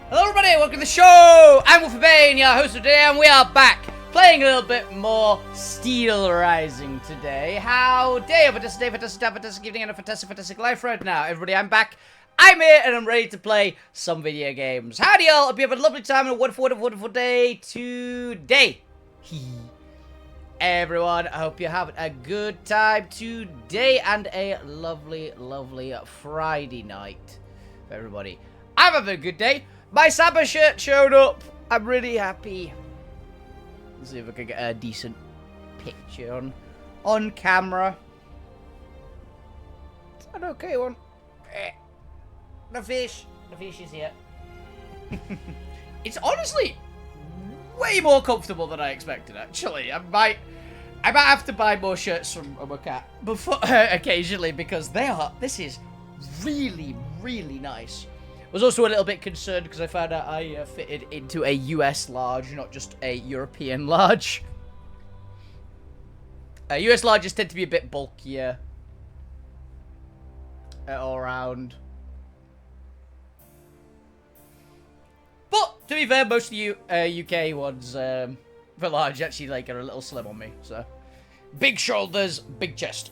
Hello everybody, welcome to the show! I'm Wolfie, your host for today, and we are back playing a little bit more Steel Rising today. How day, fantastic day, fantastic evening, and a fantastic life right now. Everybody, I'm back. I'm here, and I'm ready to play some video games. Howdy y'all, hope you have a lovely time and a wonderful day today. Everyone, I hope you're having a good time today and a lovely Friday night for everybody. I'm having a good day. My Samba shirt showed up. I'm really happy. Let's see if I can get a decent picture on camera. Is that an okay one? The fish is here. It's honestly way more comfortable than I expected, actually. I might have to buy more shirts from my cat before occasionally, because this is really nice. I was also a little bit concerned because I found out I fitted into a US large, not just a European large. US larges tend to be a bit bulkier all around. But to be fair, most of the UK ones for large actually like are a little slim on me. So big shoulders, big chest.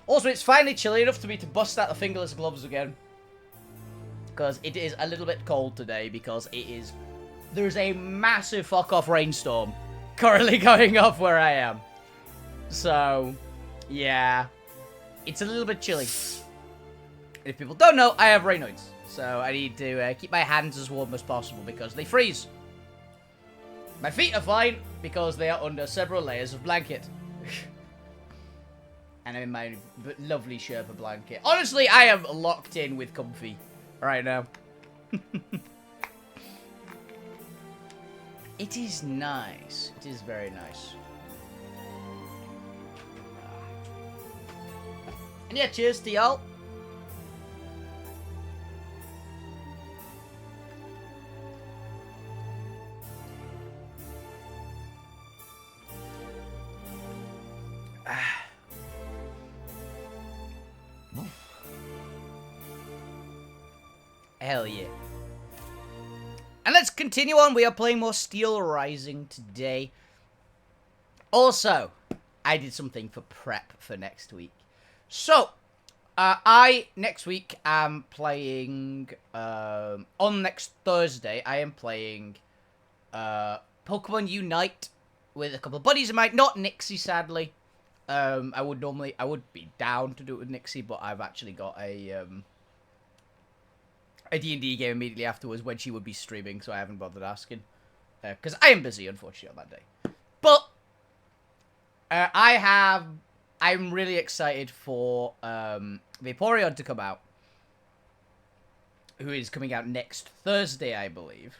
Also, it's finally chilly enough to me to bust out the fingerless gloves again. Because it is a little bit cold today, because there's a massive fuck-off rainstorm currently going off where I am. So, yeah. It's a little bit chilly. If people don't know, I have Raynaud's. So I need to keep my hands as warm as possible because they freeze. My feet are fine because they are under several layers of blanket. And I'm in my lovely Sherpa blanket. Honestly, I am locked in with comfy right now. It is nice. It is very nice. And yeah, cheers to y'all. Hell yeah. And let's continue on. We are playing more Steel Rising today. Also, I did something for prep for next week. So, next week am playing, on next Thursday, I am playing, Pokemon Unite with a couple of buddies of mine. Not Nixie, sadly. I would be down to do it with Nixie, but I've actually got a D&D game immediately afterwards when she would be streaming, so I haven't bothered asking. Because I am busy, unfortunately, on that day. But, I'm really excited for Vaporeon to come out, who is coming out next Thursday, I believe.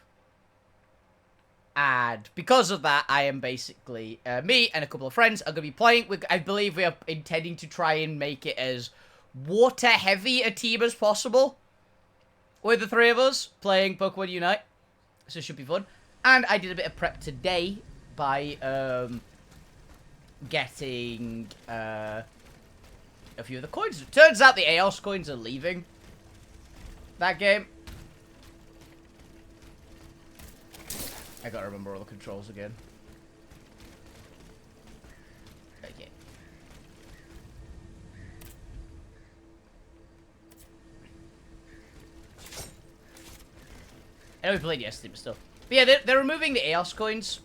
And because of that, I am basically, me and a couple of friends are going to be playing. I believe we are intending to try and make it as water-heavy a team as possible, with the three of us playing Pokemon Unite. So it should be fun. And I did a bit of prep today by getting a few of the coins. It turns out the Aeos coins are leaving that game. I gotta remember all the controls again. Okay. I know we played yesterday, but still. But yeah, they're removing the Aeos coins.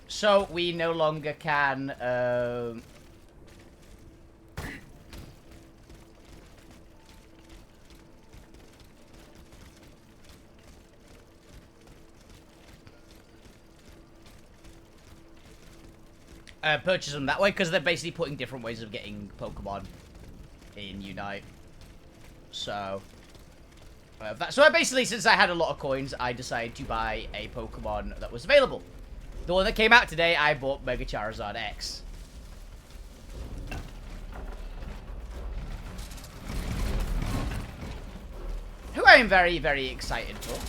So we no longer can, purchase them that way, because they're basically putting different ways of getting Pokemon in Unite. So, so I basically, since I had a lot of coins, I decided to buy a Pokemon that was available. The one that came out today, I bought Mega Charizard X. Who I am very, very excited for.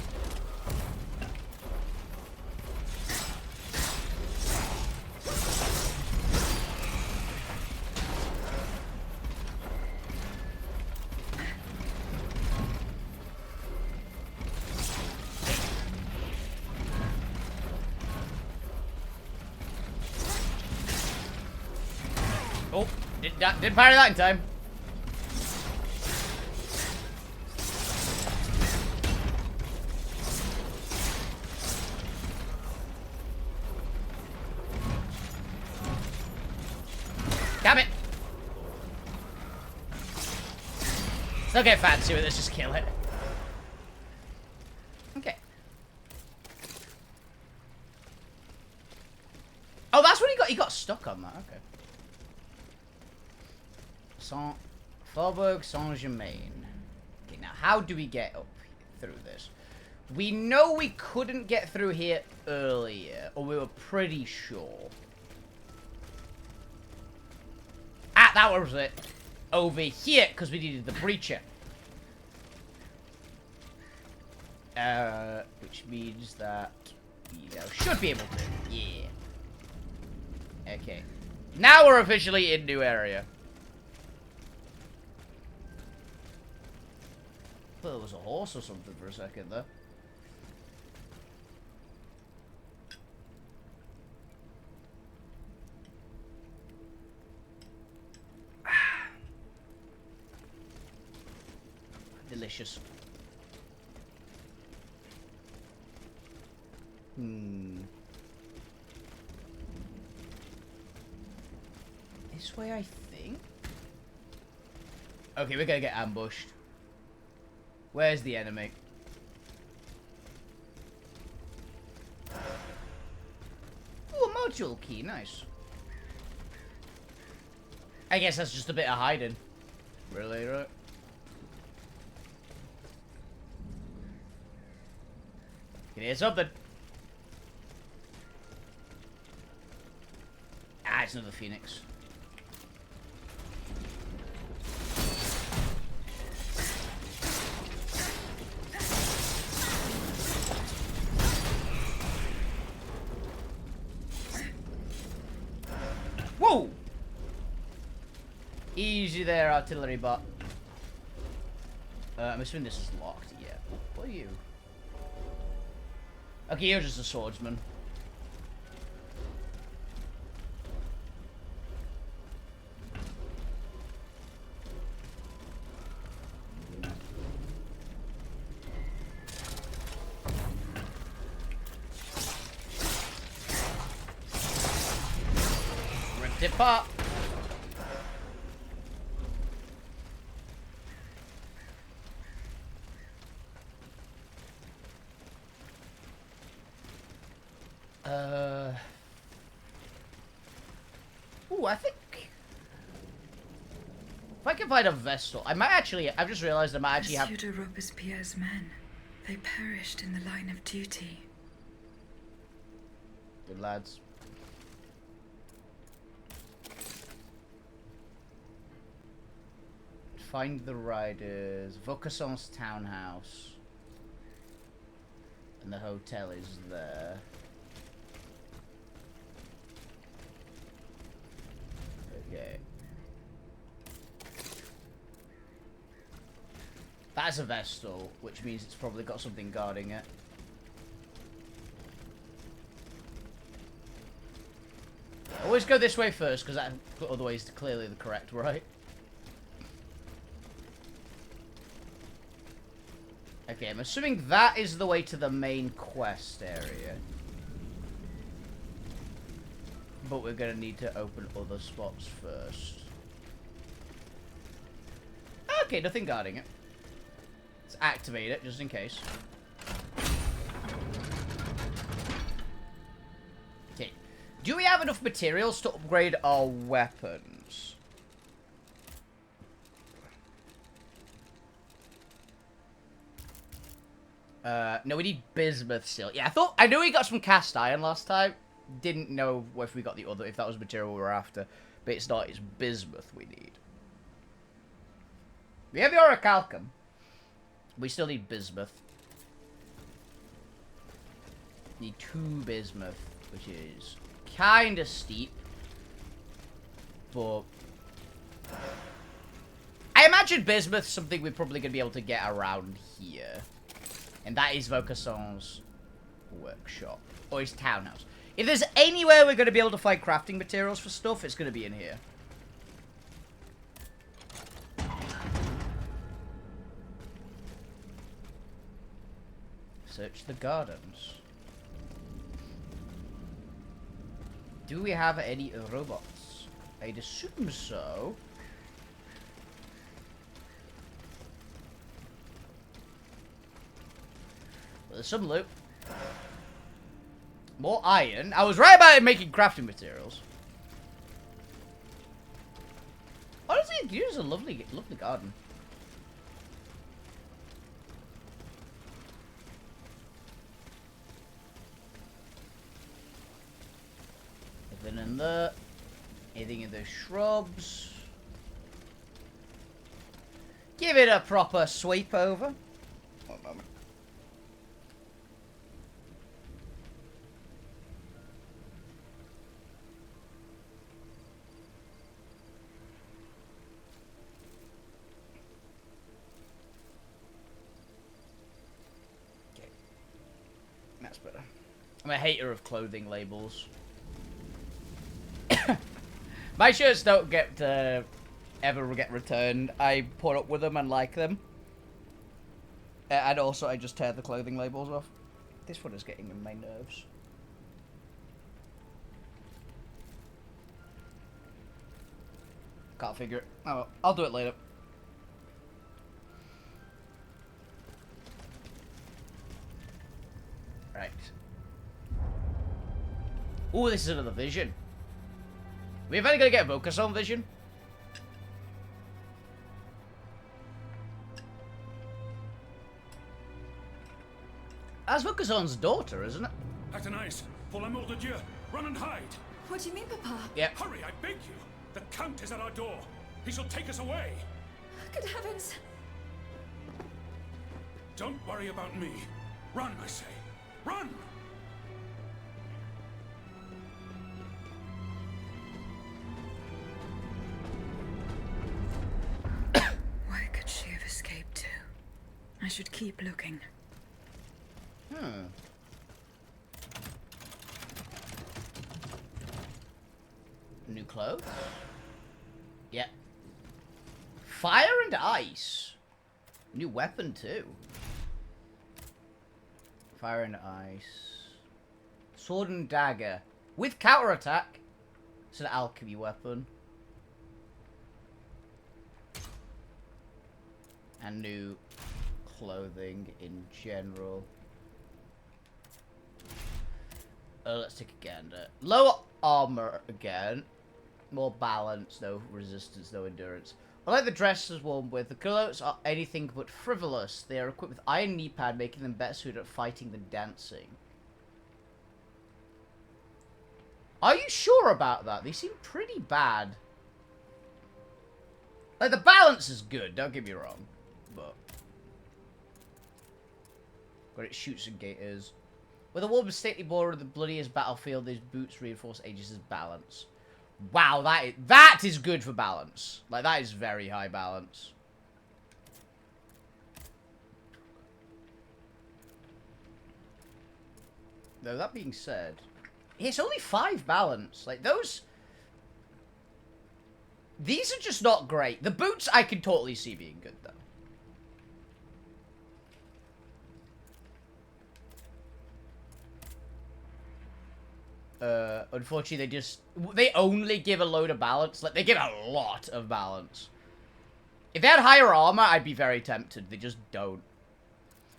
Didn't parry that in time. Damn it! Still get fancy with this, just kill it. Okay. Oh, that's what he got. He got stuck on that. Okay. Faubourg Saint-Germain. Okay, now how do we get up through this? We know we couldn't get through here earlier, or we were pretty sure. Ah, that was it. Over here, because we needed the breacher. Which means that we now should be able to. Yeah. Okay. Now we're officially in new area. I thought there was a horse or something for a second there. Delicious. This way, I think. Okay, we're gonna get ambushed. Where's the enemy? Ooh, a module key, nice. I guess that's just a bit of hiding. Really, right? Can hear something. Ah, it's another phoenix. Whoa! Easy there, artillery bot. I'm assuming this is locked. Yeah. What are you? Okay, you're just a swordsman. Ripped it apart. Ooh, I think if I can find a Vestal, I might actually. I've just realized I might actually have. Monsieur de Robespierre's men, they perished in the line of duty. Good lads. Find the riders. Vaucanson's townhouse. And the hotel is there. Okay. That's a Vestal, which means it's probably got something guarding it. Always go this way first, because that other way is clearly the correct, right? Okay, I'm assuming that is the way to the main quest area. But we're gonna need to open other spots first. Okay, nothing guarding it. Let's activate it, just in case. Okay. Do we have enough materials to upgrade our weapons? No, we need bismuth still. Yeah, I knew we got some cast iron last time. Didn't know if we got the other, if that was material we were after. But it's not, it's bismuth we need. We have the orichalcum. We still need bismuth. Need 2 bismuth, which is kind of steep. But I imagine bismuth's something we're probably going to be able to get around here. And that is Vaucanson's workshop. Or his townhouse. If there's anywhere we're going to be able to find crafting materials for stuff, it's going to be in here. search the gardens. Do we have any robots? I'd assume so. Well, there's some loot. More iron. I was right about it making crafting materials. Honestly, here's a lovely garden. Nothing in there. Anything in those shrubs. Give it a proper sweep over. One moment. Okay. That's better. I'm a hater of clothing labels. My shirts don't get ever get returned. I put up with them and like them. And also I just tear the clothing labels off. This one is getting in my nerves. Can't figure it. Oh, well, I'll do it later. Right. Ooh, this is another vision. We're finally gonna get a focus on vision. That's Vukasson's daughter, isn't it? Athanase, pour l'amour de Dieu, run and hide! What do you mean, Papa? Yep. Hurry, I beg you! The Count is at our door. He shall take us away. Good heavens! Don't worry about me. Run, I say. Run! Where could she have escaped to? I should keep looking. New clothes? Yep. Fire and ice. New weapon too. Fire and ice. Sword and dagger. With counterattack. It's an alchemy weapon. And new clothing in general. Let's take a gander. Lower armor again. More balance, no resistance, no endurance. Unlike the dresses worn with, the clothes are anything but frivolous. They are equipped with iron knee pad, making them better suited at fighting than dancing. Are you sure about that? They seem pretty bad. Like, the balance is good, don't get me wrong. But got it shoots and gaiters. With a war mistakenly born of the bloodiest battlefield, these boots reinforce Aegis' balance. Wow, that is good for balance. Like, that is very high balance. Though, that being said, it's only 5 balance. Like, these are just not great. The boots I can totally see being good, though. Unfortunately, they only give a load of balance. Like, they give a lot of balance. If they had higher armor, I'd be very tempted. They just don't.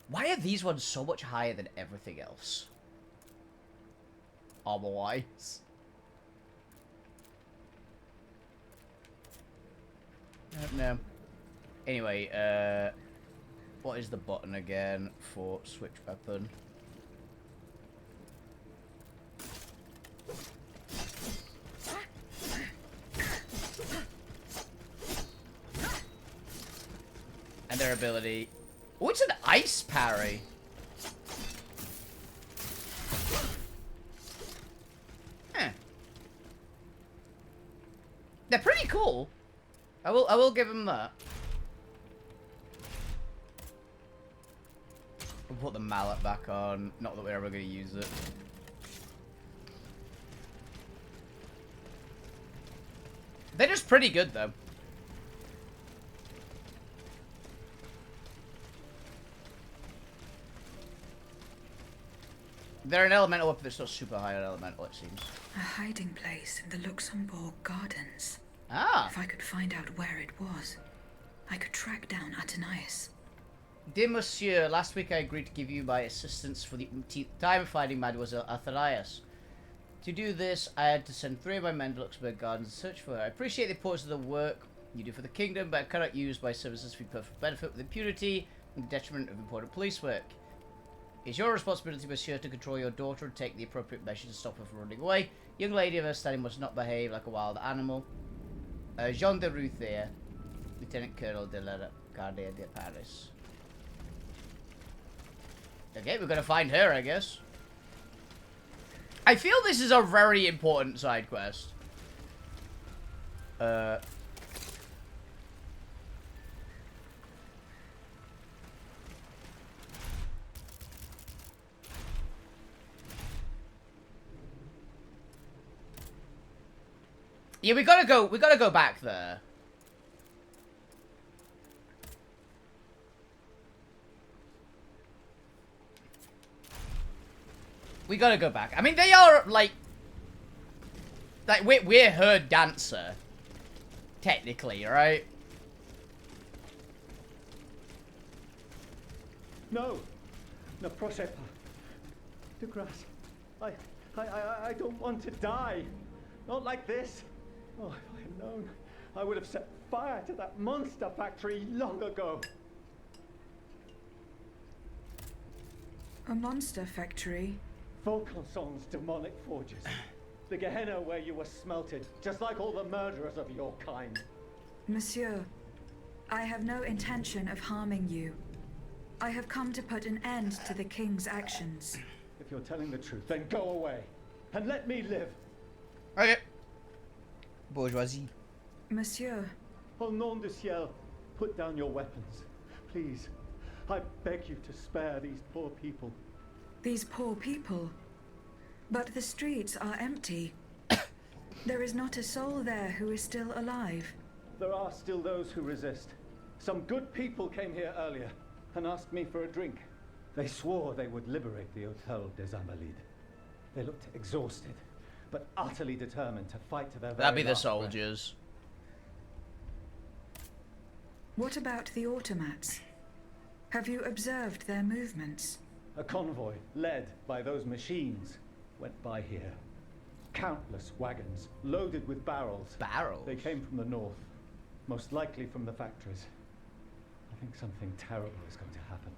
Why are these ones so much higher than everything else? Armor-wise. I don't know. Anyway, what is the button again for switch weapon? And their ability. Oh, it's an ice parry. Eh. They're pretty cool. I will give them that. We'll put the mallet back on. Not that we're ever going to use it. They're just pretty good, though. They're an elemental weapon that's not super high on elemental, it seems. A hiding place in the Luxembourg Gardens. Ah. If I could find out where it was, I could track down Athenais. Dear Monsieur, last week I agreed to give you my assistance for the umpteenth time finding Mademoiselle Athenais. To do this, I had to send 3 of my men to Luxembourg Gardens to search for her. I appreciate the importance of the work you do for the kingdom, but I cannot use my services for your perfect benefit with impunity and the detriment of important police work. It's your responsibility, Monsieur, to control your daughter and take the appropriate measures to stop her from running away. Young lady of her standing must not behave like a wild animal. Jean de Ruthier, Lieutenant Colonel de la Garde de Paris. Okay, we're gonna find her, I guess. I feel this is a very important side quest. Yeah, we gotta go back there. We gotta go back. I mean, they are, like we're her dancer. Technically, right? No. No, proszę pas. De grâce. I don't want to die. Not like this. Oh, if I had known, I would have set fire to that monster factory long ago. A monster factory? Vaucanson's demonic forges. The Gehenna where you were smelted, just like all the murderers of your kind. Monsieur, I have no intention of harming you. I have come to put an end to the king's actions. If you're telling the truth, then go away. And let me live. Okay. Bourgeoisie. Monsieur. Au nom du ciel, put down your weapons. Please. I beg you to spare these poor people. These poor people? But the streets are empty. There is not a soul there who is still alive. There are still those who resist. Some good people came here earlier and asked me for a drink. They swore they would liberate the Hôtel des Invalides. They looked exhausted, but utterly determined to fight to their very That'd be the last breath. soldiers. What about the automats? Have you observed their movements? A convoy, led by those machines, went by here. Countless wagons, loaded with barrels. Barrels? They came from the north, most likely from the factories. I think something terrible is going to happen.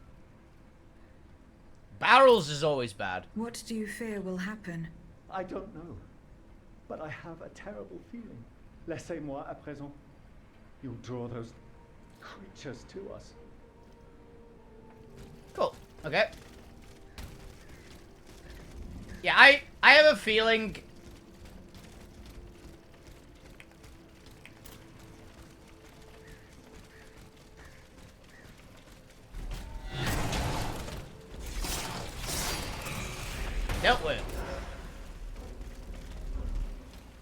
Barrels is always bad. What do you fear will happen? I don't know, but I have a terrible feeling. Laissez-moi à présent. You'll draw those creatures to us. Cool. Okay. Yeah, I have a feeling... Dealt with.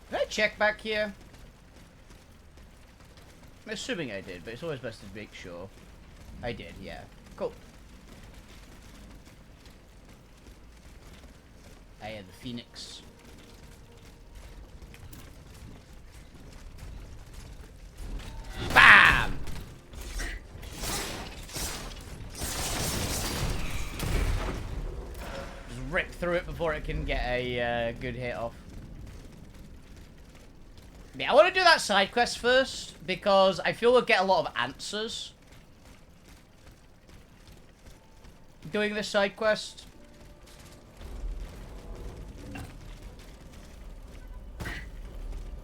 Did I check back here? I'm assuming I did, but it's always best to make sure. I did, yeah. Cool. I had the Phoenix. BAM! Just rip through it before it can get a good hit off. Yeah, I want to do that side quest first, because I feel we'll get a lot of answers doing this side quest.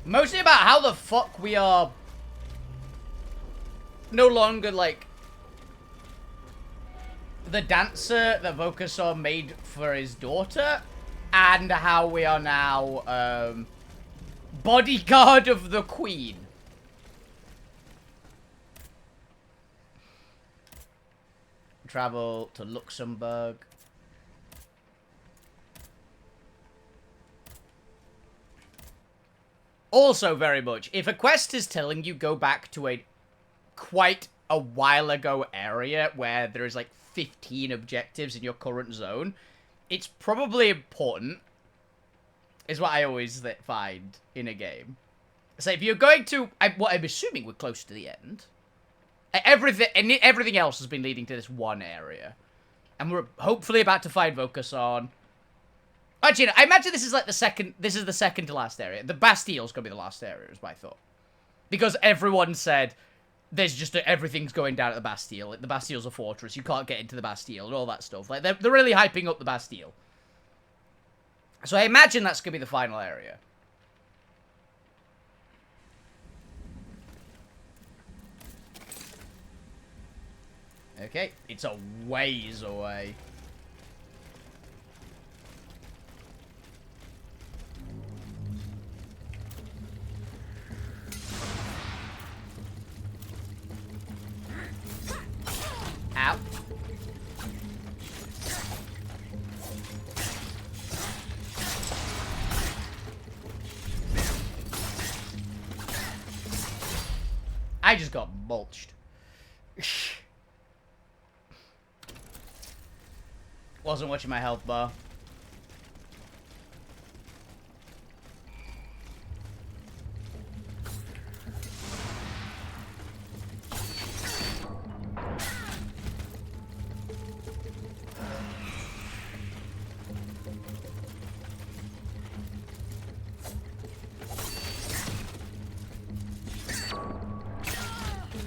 Mostly about how the fuck we are no longer, like, the dancer that Vaucanson made for his daughter, and how we are now, bodyguard of the queen. Travel to Luxembourg. Also, very much, if a quest is telling you go back to a quite a while ago area where there is like 15 objectives in your current zone, it's probably important, is what I always find in a game. So if you're going to, what I'm assuming we're close to the end. Everything else has been leading to this one area. And we're hopefully about to find Vocus on. Actually, I imagine this is like the second to last area. The Bastille's gonna be the last area, is my thought. Because everyone said, there's just everything's going down at the Bastille. Like, the Bastille's a fortress, you can't get into the Bastille, and all that stuff. Like, they're really hyping up the Bastille. So I imagine that's gonna be the final area. Okay, it's a ways away. Ow. I just got mulched. Wasn't watching my health bar.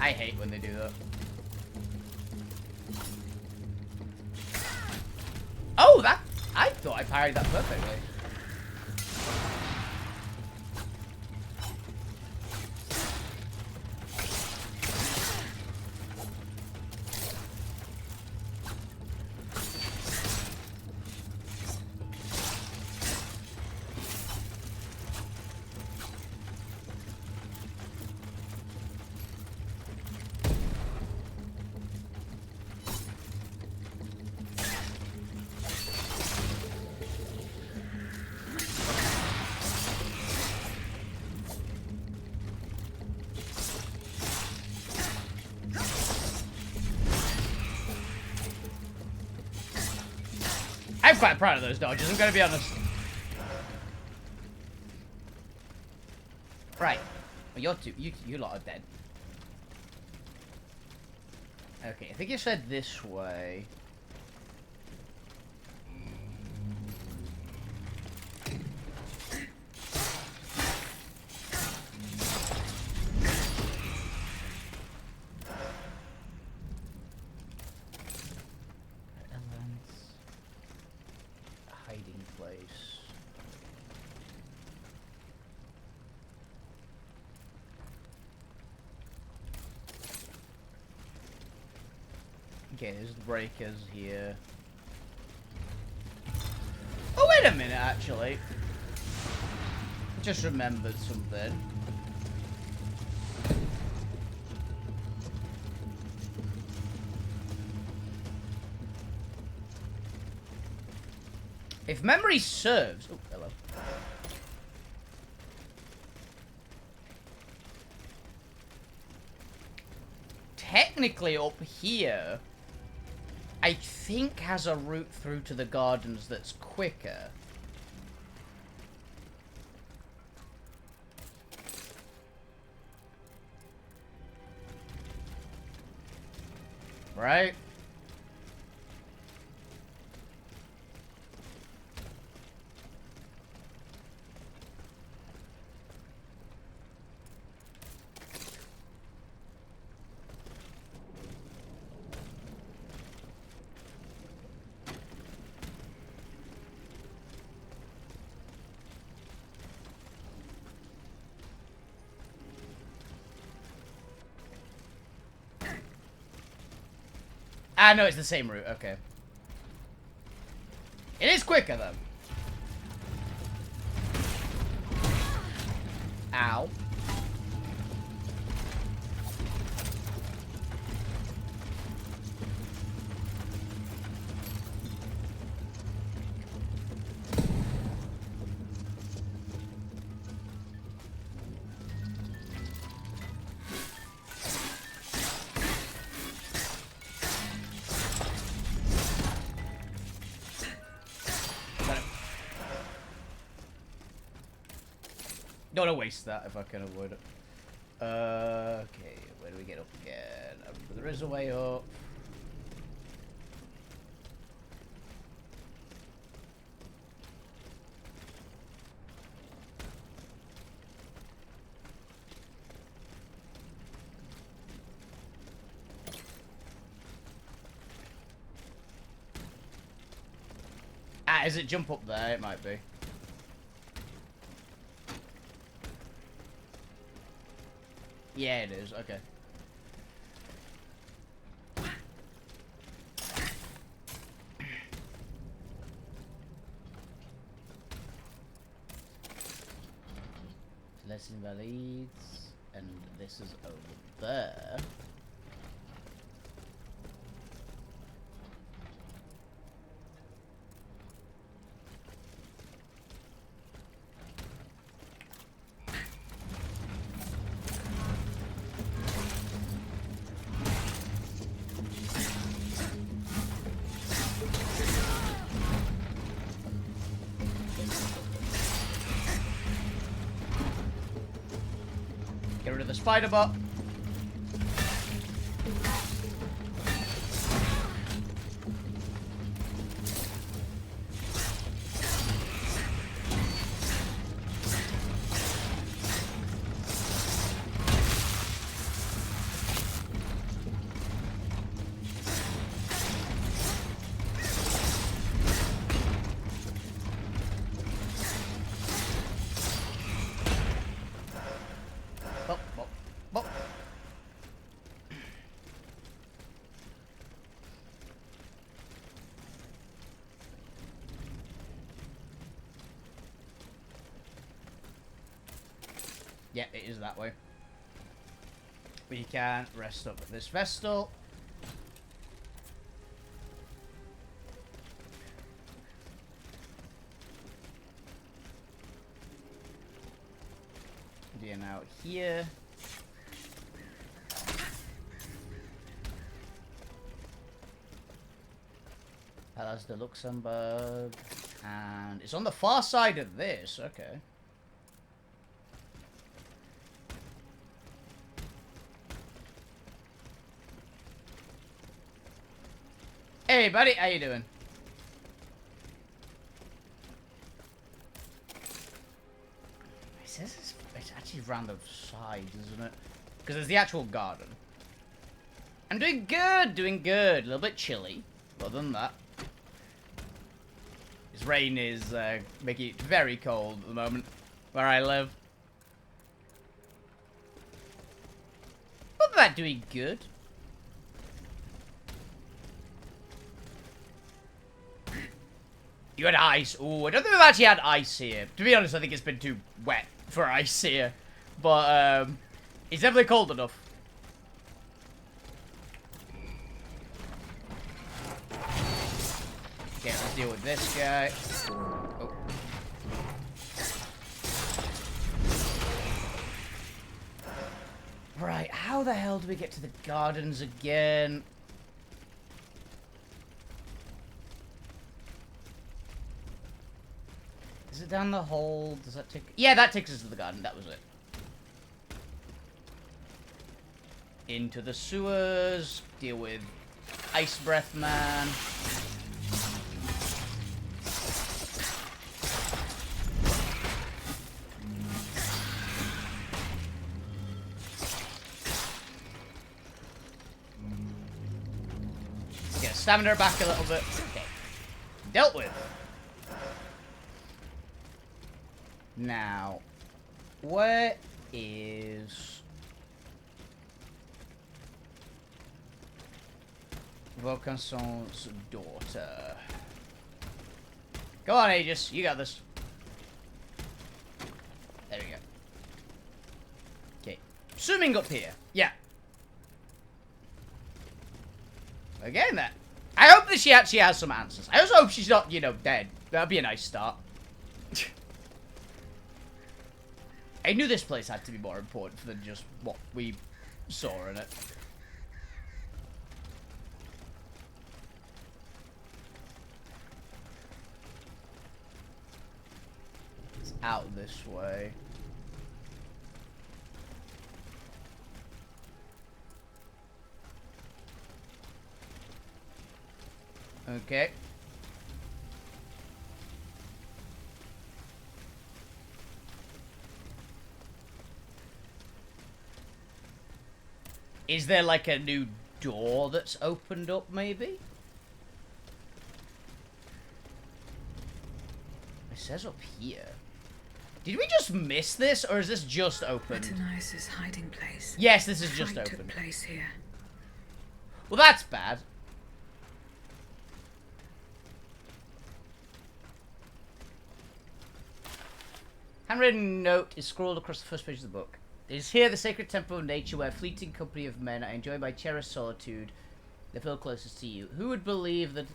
I hate when they do that. Oh, I thought I parried that perfectly. I'm quite proud of those dodges, I'm gonna be honest. Right. Well, you lot are dead. Okay, I think you said this way. Okay, there's the breakers here. Oh, wait a minute, actually. I just remembered something. If memory serves... Oh, hello. Technically, up here... I think has a route through to the gardens that's quicker. Right? Ah, no, it's the same route. Okay. It is quicker, though. Ow. Don't want to waste that if I can avoid it. Okay, where do we get up again? There is a way up. Ah, is it jump up there? It might be. Yeah, it is. Okay. Less invalids, and this is over there. Get rid of the spider bot. Bop, bop, bop. Yeah, it is that way. We can rest up at this Vestal. Then out here. Palace de Luxembourg. And it's on the far side of this. Okay. Hey, buddy. How you doing? It says it's actually around the side, isn't it? Because there's the actual garden. I'm doing good, doing good. A little bit chilly. Other than that. This rain is making it very cold at the moment where I live. But that doing good. You had ice. Ooh, I don't think we've actually had ice here. To be honest, I think it's been too wet for ice here. But, it's definitely cold enough. Okay, let's deal with this guy. Oh. Right, how the hell do we get to the gardens again? Is it down the hole? Does that take... Yeah, that takes us to the garden. That was it. Into the sewers. Deal with Ice Breath Man. Get stamina back a little bit. Okay. Dealt with. Now, where is Vaucanson's daughter? Go on, Aegis. You got this. There we go. Okay. Swimming up here. Yeah. Again, that. I hope that she actually has some answers. I also hope she's not, you know, dead. That'd be a nice start. I knew this place had to be more important than just what we saw in it. It's out this way. Okay. Is there like a new door that's opened up, maybe? It says up here. Did we just miss this, or is this just opened? Retinice's hiding place. Yes, this is just Fight open. took place here. Well, that's bad. Handwritten note is scrolled across the first page of the book. It is here, the sacred temple of nature, where fleeting company of men I enjoy my cherished solitude. They feel closest to you. Who would believe that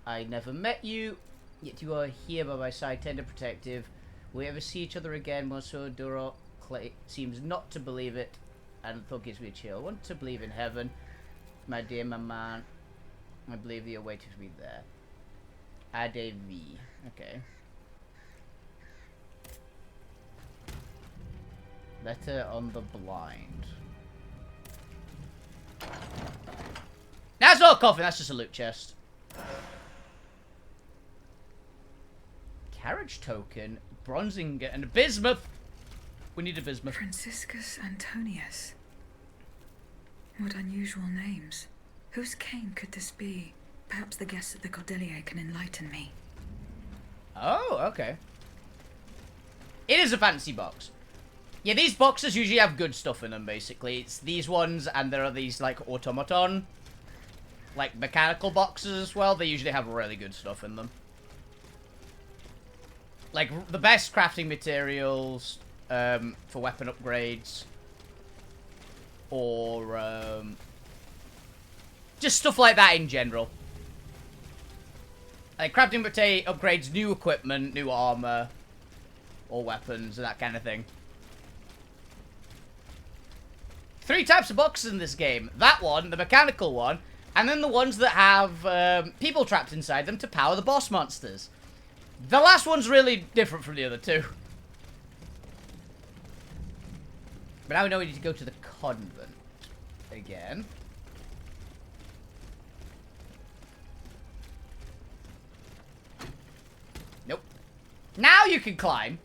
I never met you, yet you are here by my side, tender, protective. Will we ever see each other again? Monsieur Duro seems not to believe it, and the thought gives me a chill. I want to believe in heaven, my dear maman. I believe you're waiting for me there. Ade V. Okay. Letter on the blind. That's not a coffin, that's just a loot chest. Carriage token, bronze ingot, and a bismuth. We need a bismuth. Franciscus Antonius. What unusual names. Whose cane could this be? Perhaps the guests at the Cordelier can enlighten me. Oh, okay. It is a fancy box. Yeah, these boxes usually have good stuff in them, basically. It's these ones, and there are these, like, automaton, like, mechanical boxes as well. They usually have really good stuff in them. Like, the best crafting materials for weapon upgrades. Or, just stuff like that in general. Like, crafting material upgrades new equipment, new armor, or weapons, and that kind of thing. 3 types of boxes in this game. That one, the mechanical one, and then the ones that have people trapped inside them to power the boss monsters. The last one's really different from the other two. But now we know we need to go to the convent again. Nope. Now you can climb.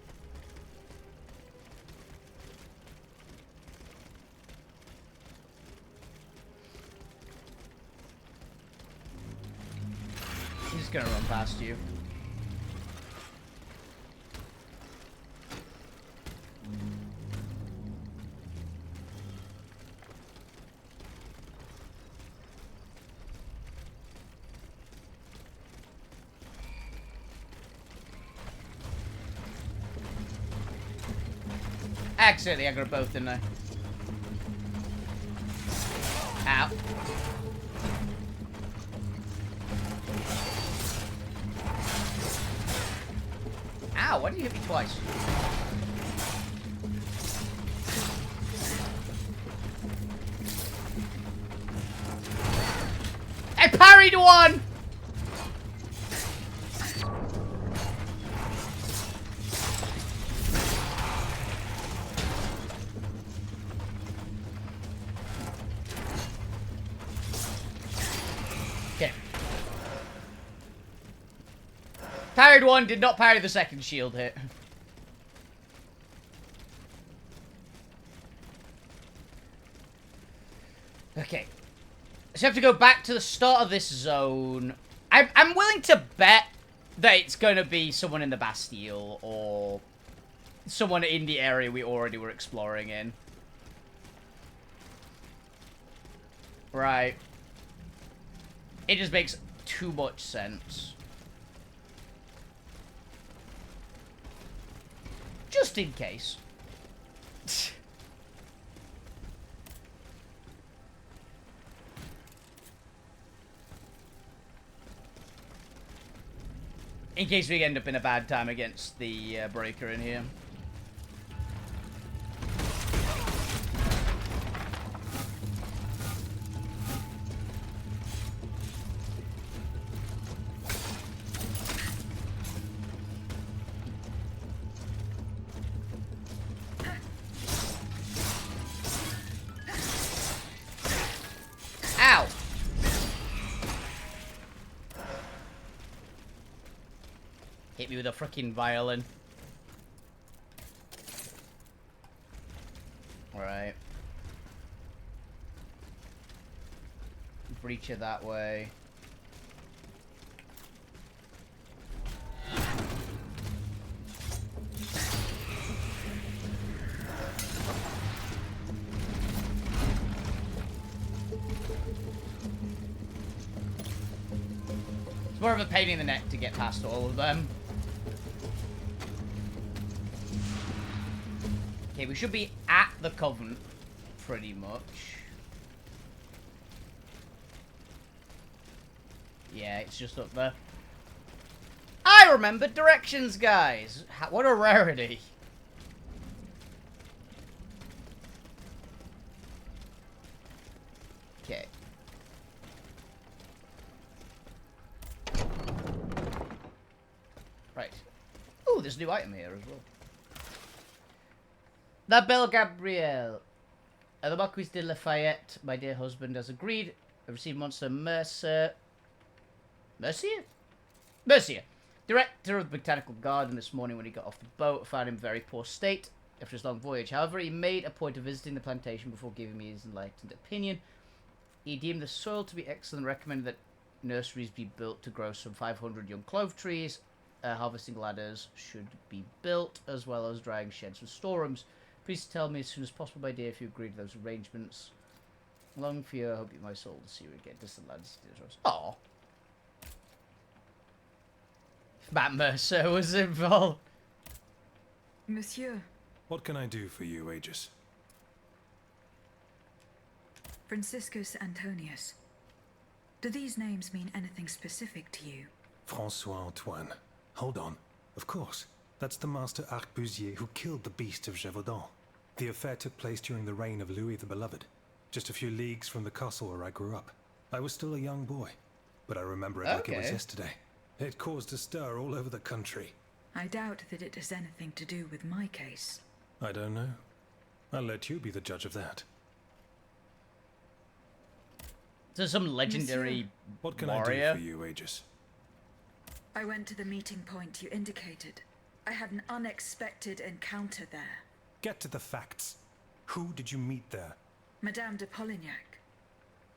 He's gonna run past you. Accidentally, I got both, didn't I? Ow. Ow, why did you hit me twice? I parried one! Okay. Parried one, did not parry the second shield hit. Okay. So you have to go back to the start of this zone. I'm willing to bet that it's going to be someone in the Bastille or someone in the area we already were exploring in. Right. It just makes too much sense. Just in case. In case we end up in a bad time against the breaker in here. Ow! Hit me with a freaking violin. Alright. Breach it that way. It's more of a pain in the neck to get past all of them. Okay, we should be at the Covenant, pretty much. Yeah, it's just up there. I remember directions, guys! What a rarity. Okay. Right. Ooh, there's a new item here as well. La Belle Gabrielle. The Marquis de Lafayette, my dear husband, has agreed. I received Monster Mercier, director of the Botanical Garden, this morning when he got off the boat. I found him in very poor state after his long voyage. However, he made a point of visiting the plantation before giving me his enlightened opinion. He deemed the soil to be excellent and recommended that nurseries be built to grow some 500 young clove trees. Harvesting ladders should be built, as well as drying sheds and storerooms. Please tell me as soon as possible, my dear, if you agree to those arrangements. Long for you, I hope you my soul to see you again. Distant lands. Aww. Matt Mercer was involved. Monsieur. What can I do for you, Aegis? Franciscus Antonius. Do these names mean anything specific to you? Francois Antoine. Hold on. Of course. That's the master arquebusier who killed the beast of Gévaudan. The affair took place during the reign of Louis the Beloved, just a few leagues from the castle where I grew up. I was still a young boy, but I remember it like it was yesterday. It caused a stir all over the country. I doubt that it has anything to do with my case. I don't know. I'll let you be the judge of that. So some legendary What can warrior. I do for you, Aegis? I went to the meeting point you indicated. I had an unexpected encounter there. Get to the facts. Who did you meet there? Madame de Polignac,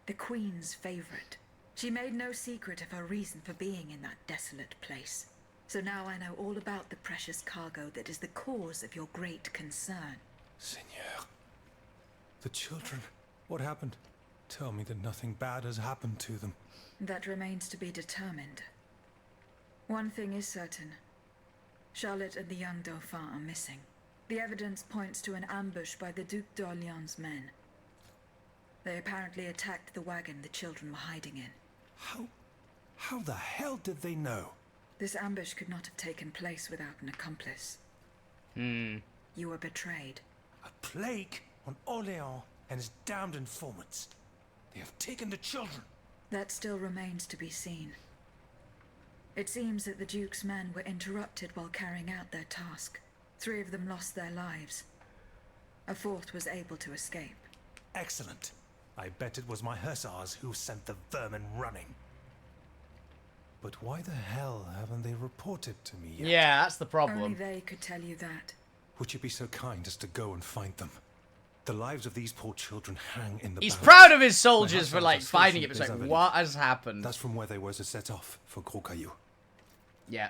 the Queen's favorite. She made no secret of her reason for being in that desolate place. So now I know all about the precious cargo that is the cause of your great concern. Seigneur. The children. What happened? Tell me that nothing bad has happened to them. That remains to be determined. One thing is certain. Charlotte and the young Dauphin are missing. The evidence points to an ambush by the Duc d'Orléans' men. They apparently attacked the wagon the children were hiding in. How the hell did they know? This ambush could not have taken place without an accomplice. You were betrayed. A plague on Orléans and his damned informants. They have taken the children. That still remains to be seen. It seems that the Duke's men were interrupted while carrying out their task. 3 of them lost their lives. A 4th was able to escape. Excellent. I bet it was my hussars who sent the vermin running. But why the hell haven't they reported to me yet? Yeah, that's the problem. Only they could tell you that. Would you be so kind as to go and find them? The lives of these poor children hang in the He's balance. proud of his soldiers for, hussars like, are finding it, but stationed it's like, in what has happened? That's from where they were to set off for Gros Caillou. Yeah.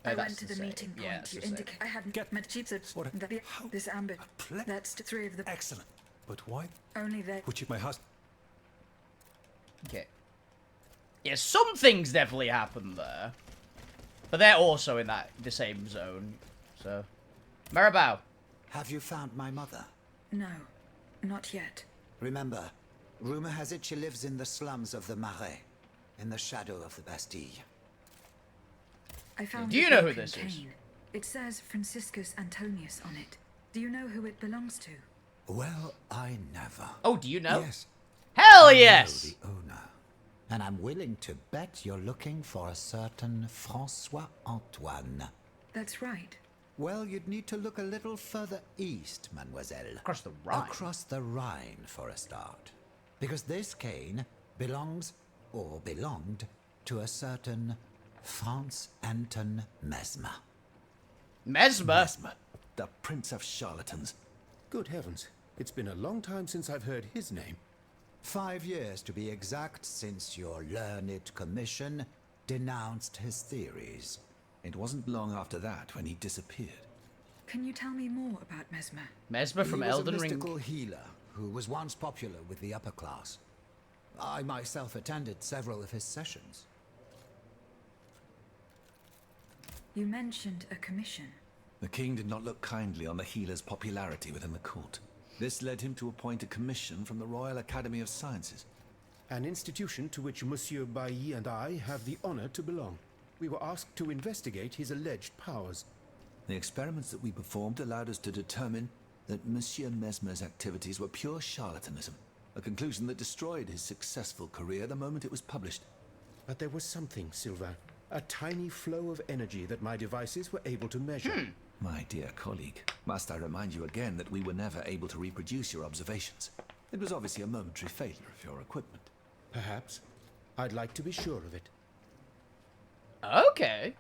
I That's went to the same. meeting Yeah, point it's you the same. indicate. I hadn't Get- met Chiefs What? How? this ambush. That's 3 of the. Excellent. But why Only they. would you my husband? Okay. Yeah, some things definitely happened there. But they're also in the same zone. So. Marabou. Have you found my mother? No, not yet. Remember, rumor has it she lives in the slums of the Marais, in the shadow of the Bastille. I found. Do you the know who broken this is? cane. It says Franciscus Antonius on it. Do you know who it belongs to? Well, I never. Oh, do you know? Yes. Hell I yes! know the owner. And I'm willing to bet you're looking for a certain Francois Antoine. That's right. Well, you'd need to look a little further east, mademoiselle. Across the Rhine. Across the Rhine, for a start. Because this cane belongs, or belonged, to a certain Franz Anton Mesmer. Mesmer? Mesmer, the prince of charlatans. Good heavens. It's been a long time since I've heard his name. 5 years to be exact since your learned commission denounced his theories. It wasn't long after that when he disappeared. Can you tell me more about Mesmer? Mesmer from He was Elden a Ring. mystical healer who was once popular with the upper class. I myself attended several of his sessions. You mentioned a commission. The king did not look kindly on the healer's popularity within the court. This led him to appoint a commission from the Royal Academy of Sciences. An institution to which Monsieur Bailly and I have the honor to belong. We were asked to investigate his alleged powers. The experiments that we performed allowed us to determine that Monsieur Mesmer's activities were pure charlatanism, a conclusion that destroyed his successful career the moment it was published. But there was something, Sylvain. A tiny flow of energy that my devices were able to measure. My dear colleague, must I remind you again that we were never able to reproduce your observations? It was obviously a momentary failure of your equipment. Perhaps. I'd like to be sure of it. Okay.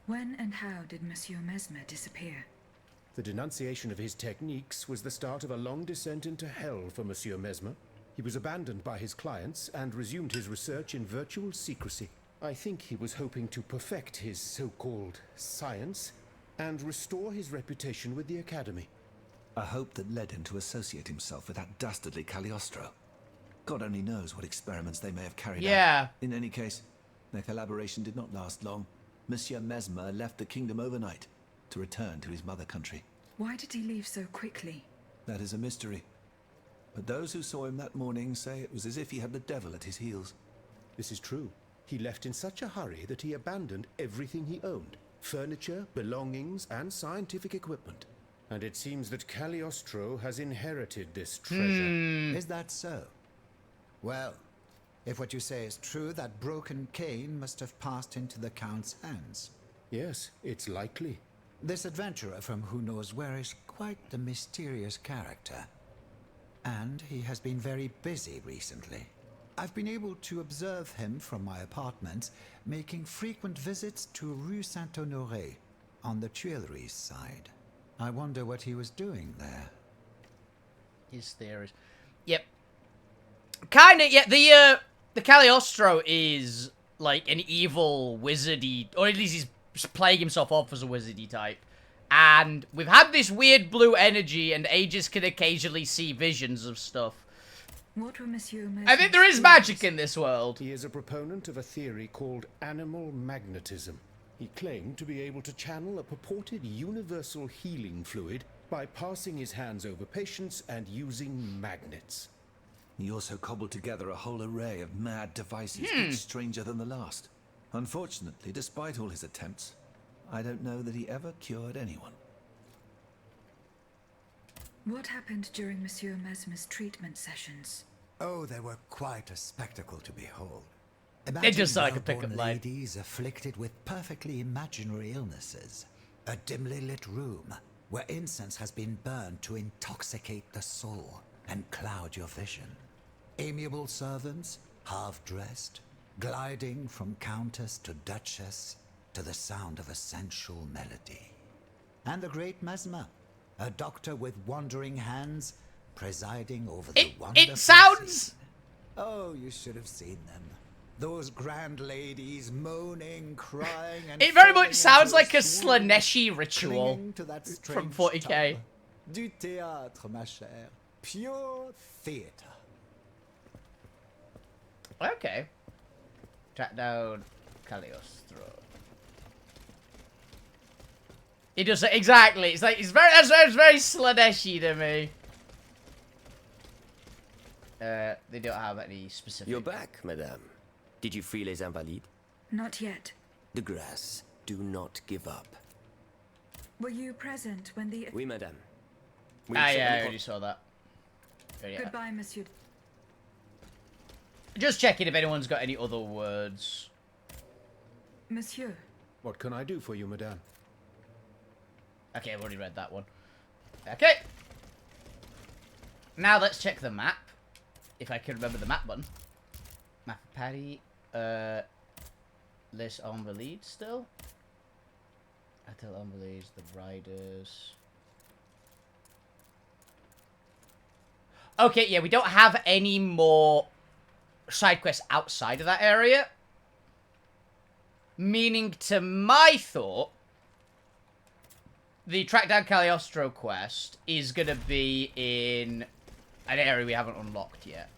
When and how did Monsieur Mesmer disappear? The denunciation of his techniques was the start of a long descent into hell for Monsieur Mesmer. He was abandoned by his clients and resumed his research in virtual secrecy. I think he was hoping to perfect his so-called science and restore his reputation with the Academy. A hope that led him to associate himself with that dastardly Cagliostro. God only knows what experiments they may have carried out. In any case, their collaboration did not last long. Monsieur Mesmer left the kingdom overnight to return to his mother country. Why did he leave so quickly? That is a mystery. But those who saw him that morning say it was as if he had the devil at his heels. This is true. He left in such a hurry that he abandoned everything he owned. Furniture, belongings, and scientific equipment. And it seems that Cagliostro has inherited this treasure. Is that so? Well, if what you say is true, that broken cane must have passed into the Count's hands. Yes, it's likely. This adventurer from who knows where is quite the mysterious character. And he has been very busy recently. I've been able to observe him from my apartment, making frequent visits to Rue Saint-Honoré, on the Tuileries side. I wonder what he was doing there. His theories. Yep. Kinda, yeah, the Cagliostro is, like, an evil wizardy, or at least he's playing himself off as a wizardy type. And we've had this weird blue energy, and Aegis can occasionally see visions of stuff. What were Monsieur Mesmer's I think there is theories? magic in this world. He is a proponent of a theory called animal magnetism. He claimed to be able to channel a purported universal healing fluid by passing his hands over patients and using magnets. He also cobbled together a whole array of mad devices, each stranger than the last. Unfortunately, despite all his attempts, I don't know that he ever cured anyone. What happened during Monsieur Mesmer's treatment sessions? Oh, they were quite a spectacle to behold. They just sound like a well-born pickup line. ladies afflicted with perfectly imaginary illnesses. A dimly lit room where incense has been burned to intoxicate the soul and cloud your vision. Amiable servants, half-dressed, gliding from countess to duchess to the sound of a sensual melody. And the great Mesmer, a doctor with wandering hands, presiding over the wonderful It sounds... scene. Oh, you should have seen them. Those grand ladies moaning, crying, and It very falling much sounds into like a swoon, Slaneshi ritual clinging to that from strange 40k. tub. Du théâtre, ma chère. Pure theatre. Okay. Track down Cagliostro. It does exactly. It's like that sounds very Slaneshi to me. They don't have any specific. You're back, madame. Did you free les Invalides? Not yet. De grâce, do not give up. Were you present when the... Oui, madame. Yeah, I already saw that. But yeah. Goodbye, Monsieur. Just checking if anyone's got any other words. Monsieur. What can I do for you, madame? Okay, I've already read that one. Okay. Now let's check the map. If I can remember the map button. Map of Paddy. Les Invalides still. Attel Invalides, the Riders. Okay, yeah, we don't have any more side quests outside of that area. Meaning, to my thought, the Track Down Cagliostro quest is going to be in an area we haven't unlocked yet.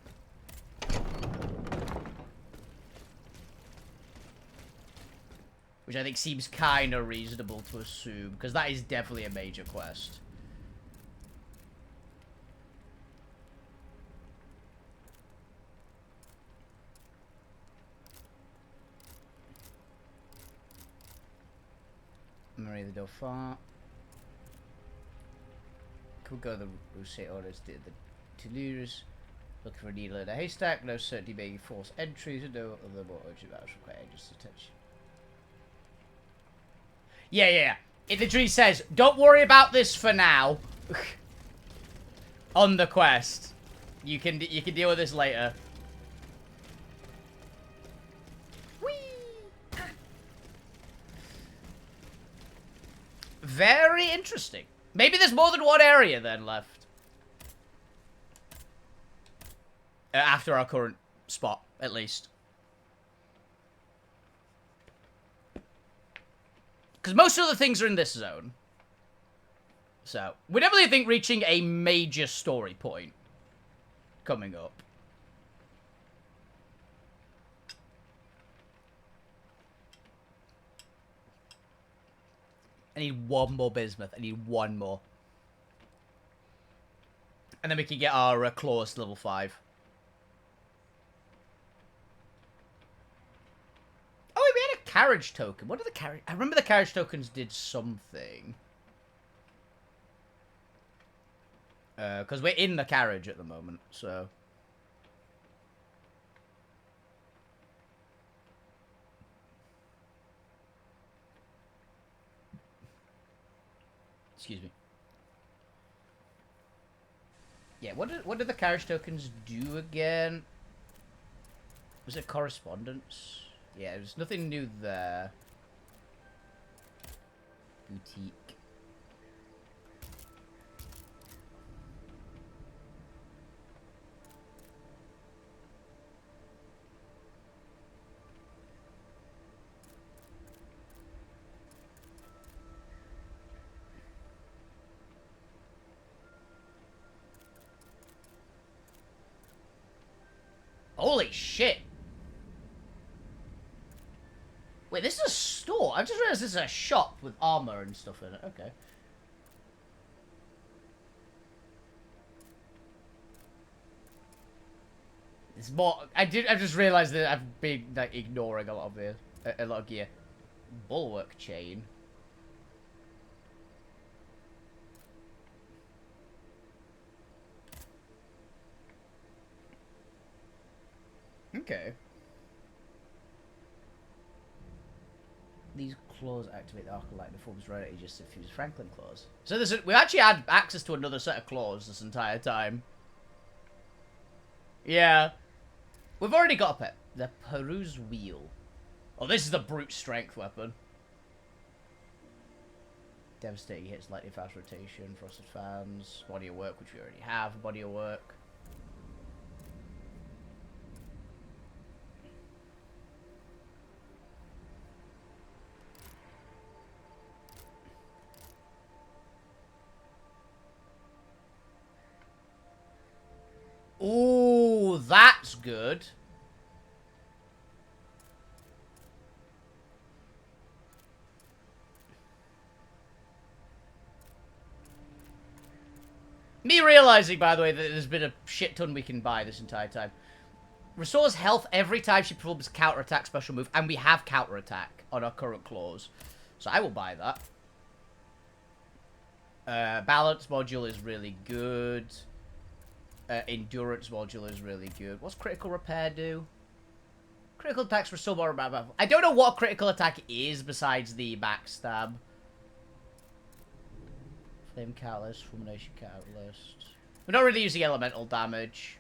Which I think seems kind of reasonable to assume, because that is definitely a major quest. Marie the Dauphin. Could go the Rousset orders to the Toulouse. Looking for a needle in a haystack. No certainty making forced entries. No other more urgent matters require just attention. Yeah. It literally says, don't worry about this for now. On the quest. You can deal with this later. Whee! Very interesting. Maybe there's more than one area then left. After our current spot, at least. Because most of the things are in this zone. So, we definitely think reaching a major story point coming up. I need one more bismuth. I need one more. And then we can get our claws to level 5. Oh, we had a carriage token. What are the carriage... I remember the carriage tokens did something. Because we're in the carriage at the moment, so... Excuse me. Yeah, what did the carriage tokens do again? Was it correspondence? Yeah, there's nothing new there. Boutique. Holy shit! Wait, this is a store. I just realized this is a shop with armor and stuff in it. Okay. It's more. I just realized that I've been like ignoring a lot of gear. Bulwark chain. Okay. These claws activate the Arclight and forms rarity just to fuse Franklin claws. So we actually had access to another set of claws this entire time. Yeah. We've already got a pet. The Peruse Wheel. Oh, this is the brute strength weapon. Devastating hits, lightning fast rotation, frosted fans, body of work, which we already have, body of work. Ooh, that's good. Me realizing, by the way, that there's been a shit ton we can buy this entire time. Restores health every time she performs a counterattack special move, and we have counterattack on our current claws. So I will buy that. Balance module is really good. Endurance module is really good. What's critical repair do? Critical attacks restore more about. I don't know what critical attack is besides the backstab. Flame catalyst, fulmination catalyst. We're not really using elemental damage.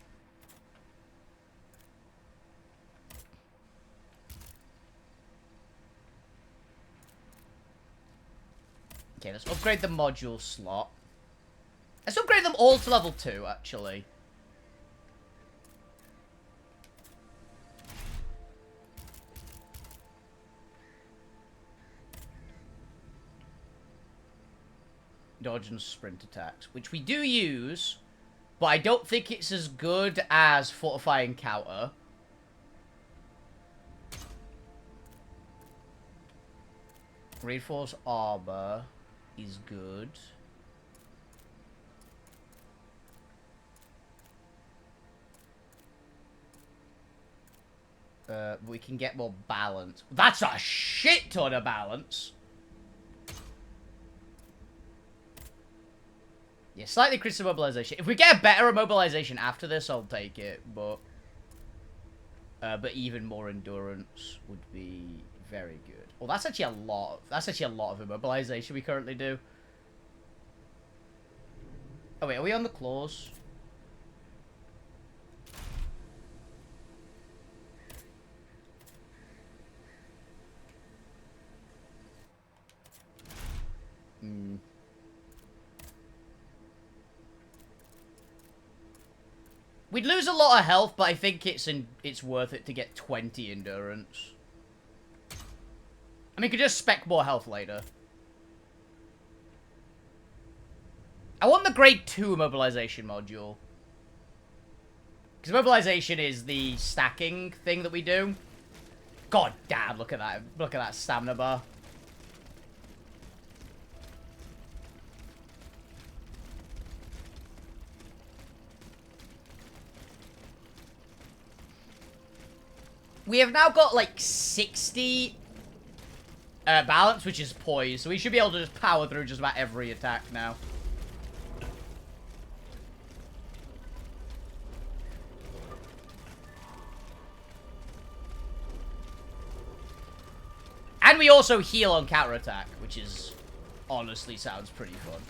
Okay, let's upgrade the module slot. Let's upgrade them all to level 2, actually. Dodge and sprint attacks, which we do use, but I don't think it's as good as fortifying counter. Reinforce armor is good. We can get more balance. That's a shit ton of balance. Yeah, slightly increase immobilization. If we get a better immobilization after this, I'll take it. But even more endurance would be very good. Well, that's actually a lot. That's actually a lot of immobilization we currently do. Oh wait, are we on the claws? Hmm. We'd lose a lot of health, but I think it's worth it to get 20 endurance. I mean, you could just spec more health later. I want the grade 2 immobilization module. Because immobilization is the stacking thing that we do. God damn, look at that. Look at that stamina bar. We have now got, like, 60 balance, which is poise. So we should be able to just power through just about every attack now. And we also heal on counterattack, which is, honestly, sounds pretty fun.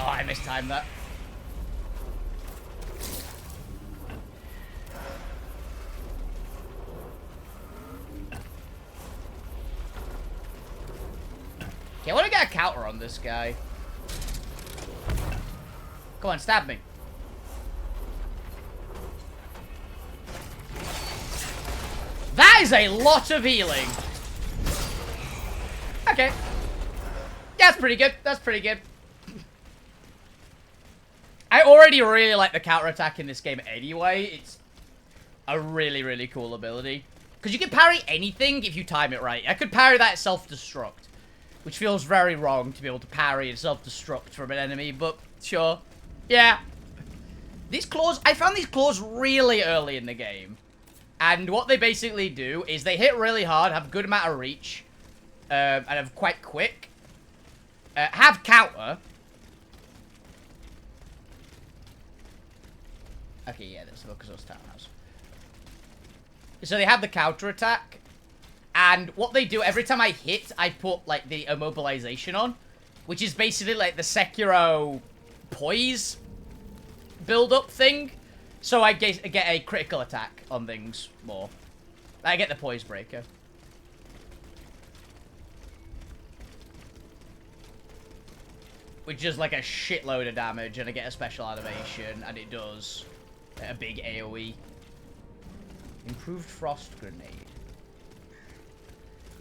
Oh, I mistimed that. Okay, I want to get a counter on this guy. Come on, stab me. That is a lot of healing. Okay. That's pretty good. That's pretty good. I already really like the counterattack in this game anyway. It's a really, really cool ability. Because you can parry anything if you time it right. I could parry that self-destruct, which feels very wrong to be able to parry and self-destruct from an enemy, but sure. Yeah. These claws, I found these claws really early in the game. And what they basically do is they hit really hard, have a good amount of reach, and are quite quick. Have counter. Okay, yeah, let's focus on townhouse. So they have the counter attack, and what they do every time I hit, I put like the immobilization on, which is basically like the Sekiro poise build-up thing. So I get a critical attack on things more. I get the poise breaker. Which is like a shitload of damage, and I get a special animation, and it does a big AoE. Improved frost grenade.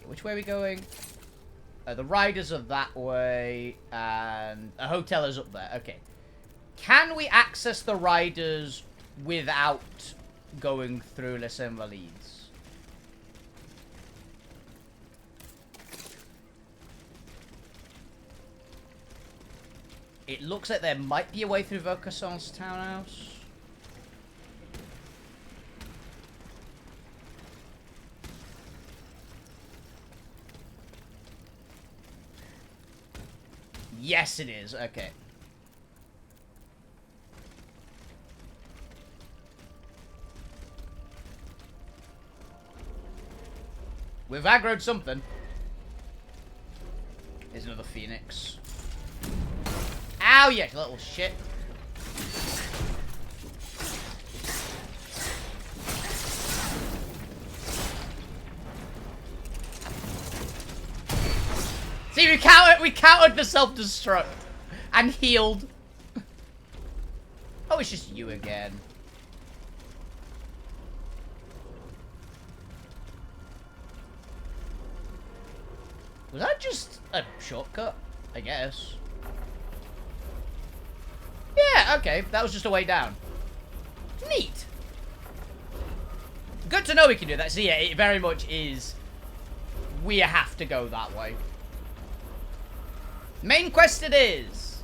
Which way are we going? The riders are that way, and a hotel is up there. Okay. Can we access the riders without going through Les Invalides? It looks like there might be a way through Vaucanson's townhouse. Yes, it is. Okay. We've aggroed something. Here's another phoenix. Ow, you little shit. see, we countered the self-destruct and healed. Oh, it's just you again. Was that just a shortcut? I guess. Yeah, okay. That was just a way down. Neat. Good to know we can do that. So yeah, it very much is. We have to go that way. Main quest it is.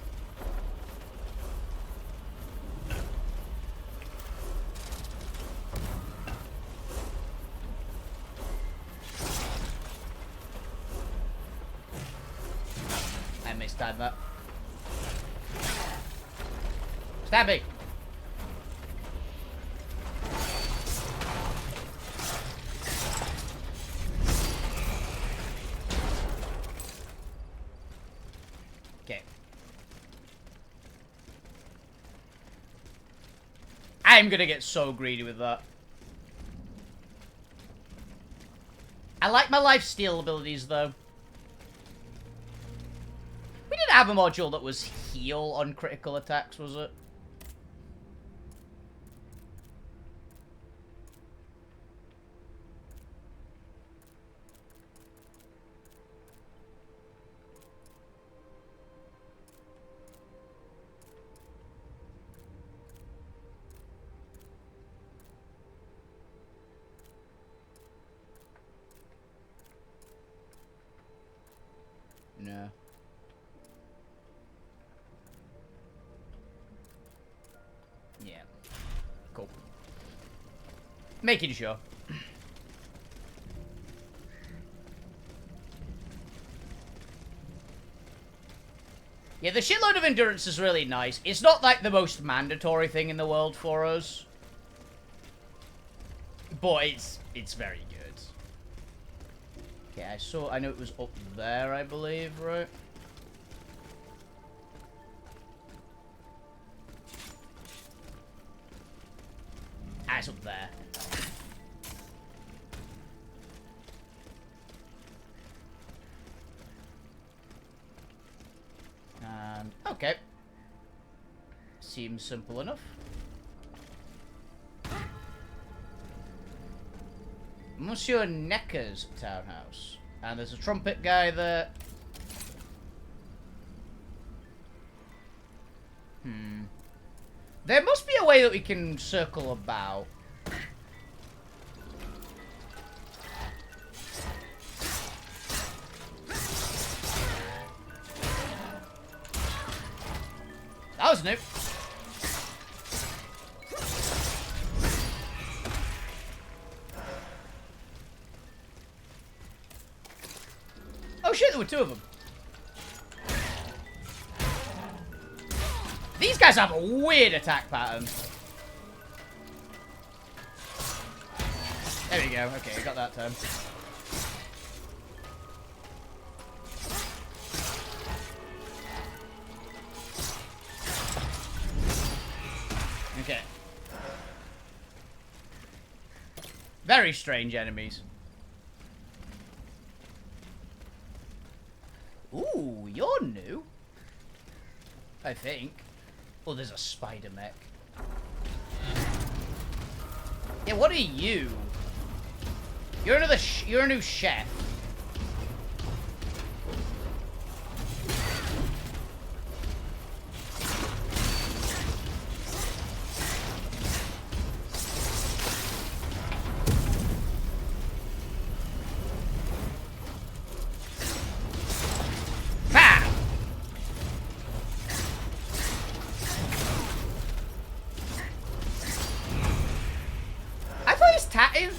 I mistimed that. Stabbing. Okay. I'm gonna get so greedy with that. I like my lifesteal abilities though. We didn't have a module that was heal on critical attacks, was it? No. Yeah. Cool. Making sure. Yeah, the shitload of endurance is really nice. It's not like the most mandatory thing in the world for us. But it's very good. Okay, I know it was up there, I believe, right? Ah, it's up there. And, okay. Seems simple enough. Monsieur Necker's townhouse. And there's a trumpet guy there. There must be a way that we can circle about. That was new. Oh shit, there were two of them. These guys have a weird attack pattern. There we go. Okay, got that time. Okay. Very strange enemies. Ooh, you're new. I think. Oh, there's a spider mech. Yeah, what are you? You're a new chef.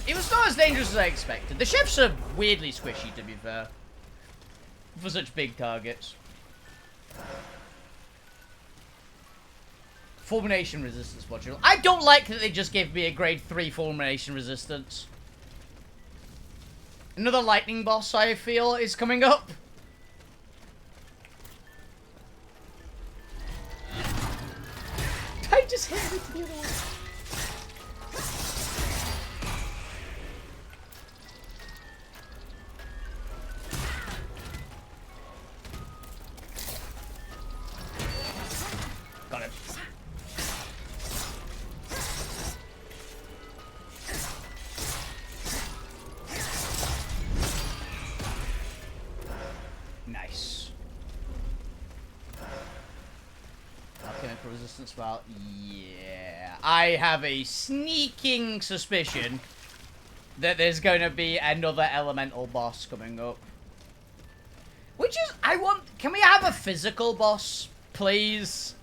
It was not as dangerous as I expected. The chefs are weirdly squishy, to be fair. For such big targets. Fulmination resistance module. I don't like that they just gave me a grade 3 fulmination resistance. Another lightning boss, I feel, is coming up. I just hit it to the other one. electrical resistance spell. Yeah. I have a sneaking suspicion that there's going to be another elemental boss coming up. Which is, can we have a physical boss, please?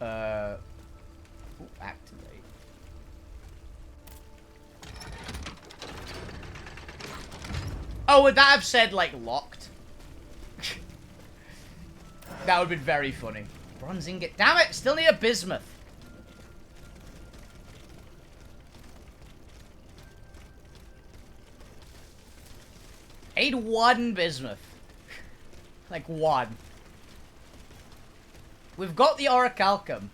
Ooh, activate. Oh, would that have said, like, locked? That would have been very funny. Bronze ingot. Damn it! Still need a bismuth. I need one bismuth. Like, one. We've got the orichalcum.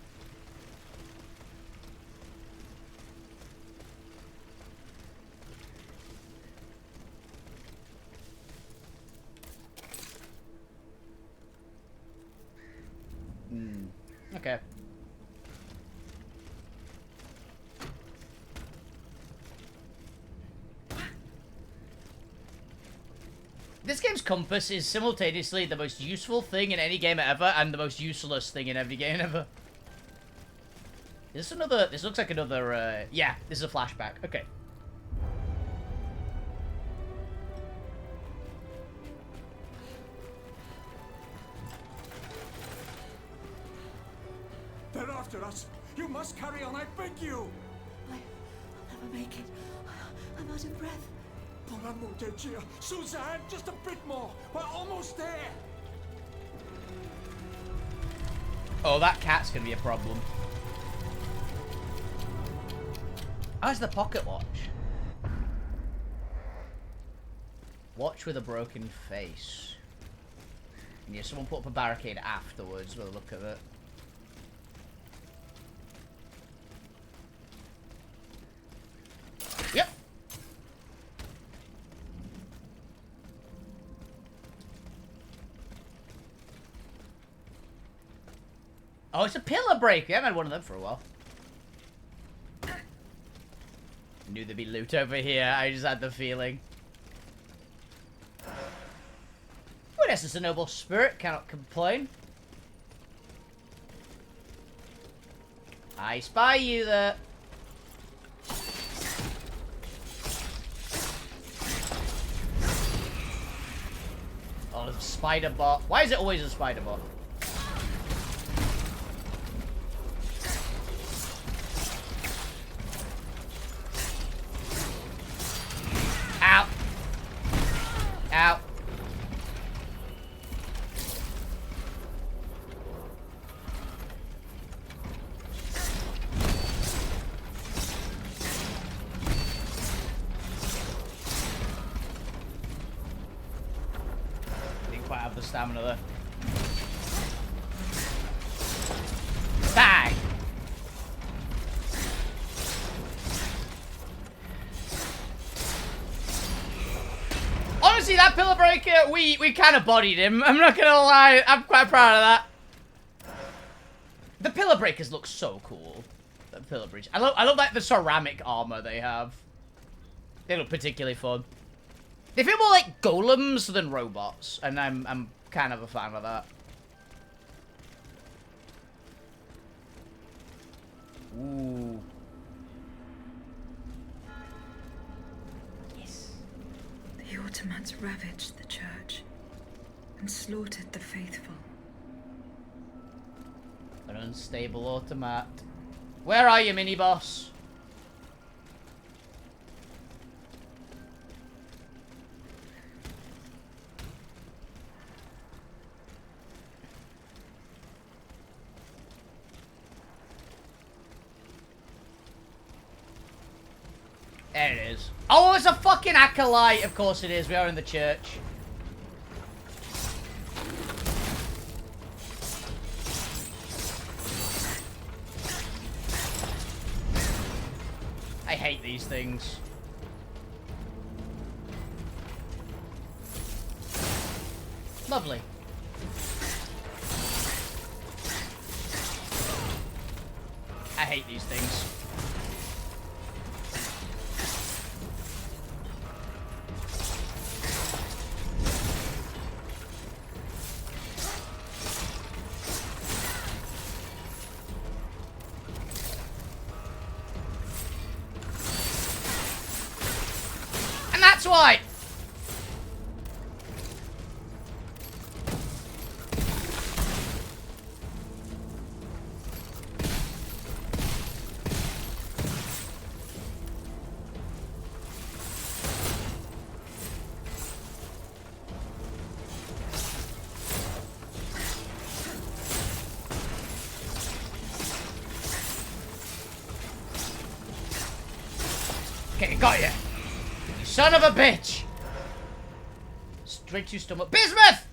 Okay. This game's compass is simultaneously the most useful thing in any game ever and the most useless thing in every game ever. Is this another... This looks like another... yeah, this is a flashback. Okay. They're after us. You must carry on, I beg you. I'll never make it. I'm out of breath. Pour l'amour de Dieu. Suzanne, just a bit more. We're almost there. Oh, that cat's gonna be a problem. Oh, it's the pocket watch. Watch with a broken face. And yeah, someone put up a barricade afterwards with a look at it. Yep. Oh, it's a pillar break. We haven't had one of them for a while. Knew there'd be loot over here. I just had the feeling. Oh, yes, it's a noble spirit. Cannot complain. I spy you there. Oh, there's a spider bot. Why is it always a spider bot? Ow. Ow. Didn't quite have the stamina there. Bang! Honestly, that pillar breaker, we kind of bodied him. I'm not gonna lie. I'm quite proud of that. The pillar breakers look so cool. The pillar breach. I love like the ceramic armor they have. They look particularly fun. They feel more like golems than robots, and I'm kind of a fan of that. Ooh. Yes. The Ottomans ravaged the church and slaughtered the faithful. An unstable automat. Where are you, mini-boss? There it is. Oh, it's a fucking acolyte. Of course it is. We are in the church. I hate these things. Lovely. I hate these things. swipe! Okay, got you. Son of a bitch! Straight to stomach. Bismuth!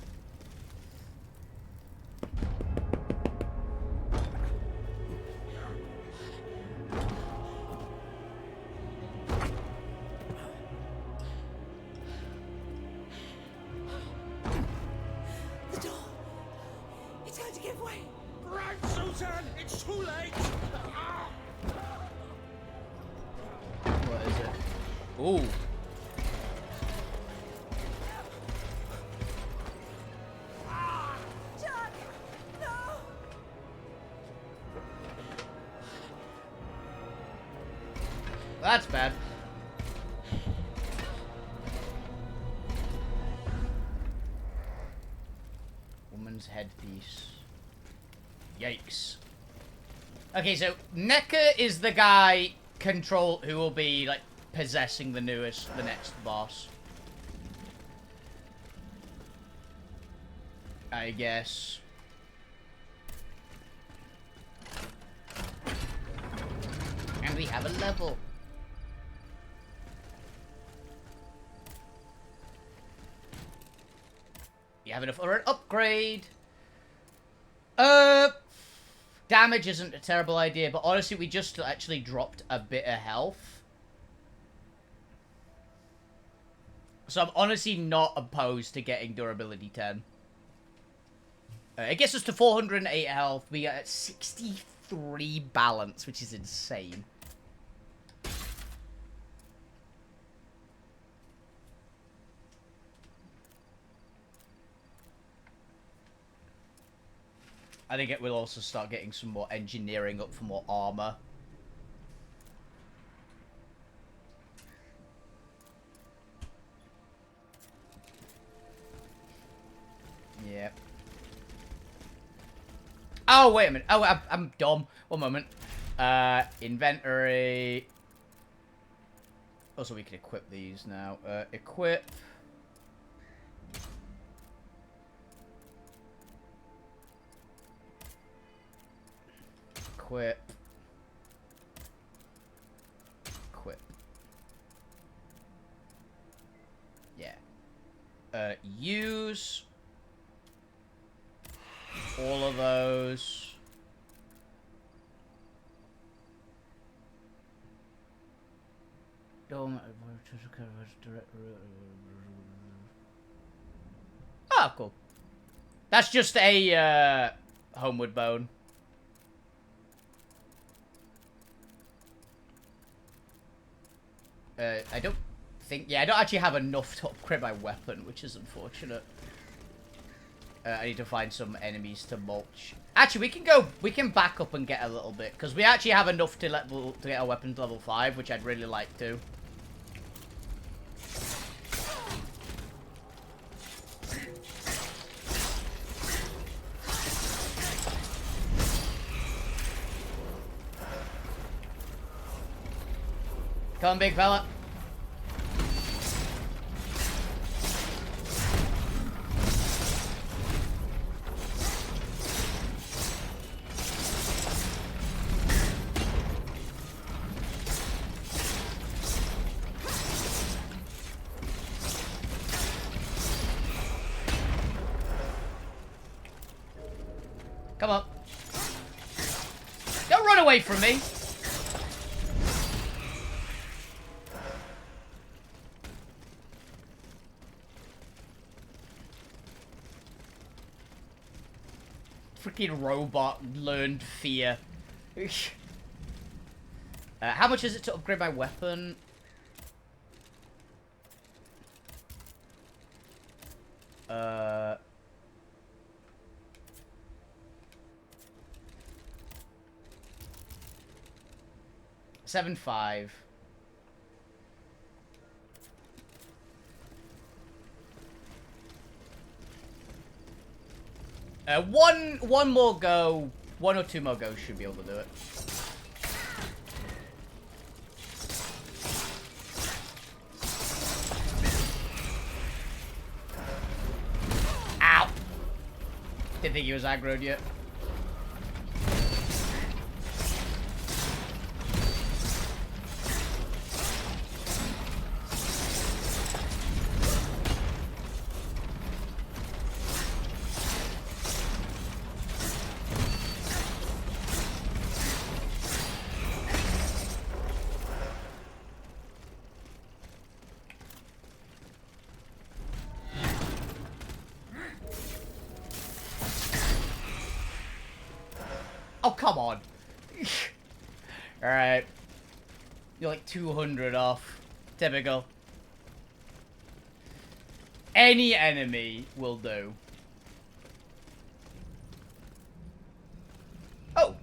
The door. It's going to give way. Right, Susan! It's too late! What is it? Ooh. Jack! No! That's bad. Woman's headpiece. Yikes. Okay, so Necker is the guy who will be like possessing the next boss. I guess. And we have a level. You have enough for an upgrade. Damage isn't a terrible idea, but honestly, we just actually dropped a bit of health. So I'm honestly not opposed to getting durability 10. It gets us to 408 health. We get 63 balance, which is insane. I think it will also start getting some more engineering up for more armor. Yeah. Oh, wait a minute. Oh, I'm dumb. One moment. Inventory. Also, we can equip these now. Equip. Equip. Equip. Yeah. Use. All of those. Oh, cool. That's just a, homeward bone. I don't think... Yeah, I don't actually have enough to upgrade my weapon, which is unfortunate. I need to find some enemies to mulch. Actually, we can back up and get a little bit, because we actually have enough to get our weapon to level 5, which I'd really like to. Come on, big fella. Come on. Don't run away from me. Freaking robot learned fear. How much is it to upgrade my weapon? $7.5. One more go. 1 or 2 more goes should be able to do it. Ow! Didn't think he was aggroed yet. Oh, come on. Alright. You're like 200 off. Typical. Any enemy will do. Oh.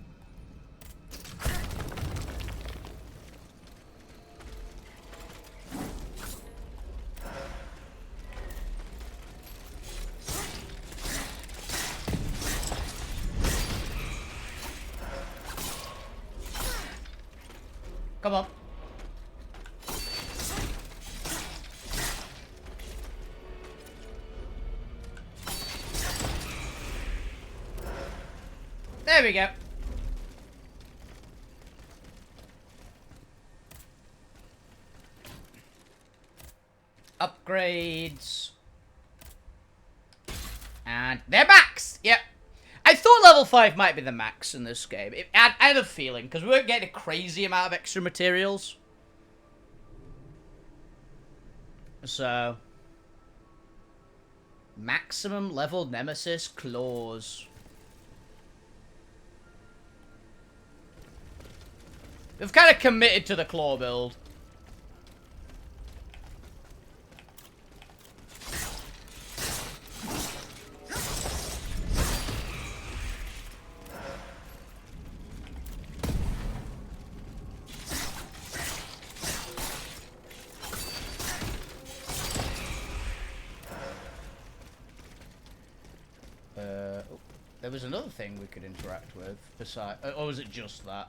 Come on. There we go. Upgrades. And they're max! Yep. I thought level 5 might be the max in this game. I had a feeling, because we weren't getting a crazy amount of extra materials. So. Maximum level Nemesis Claws. We've kind of committed to the claw build. There was another thing we could interact with besides, or was it just that?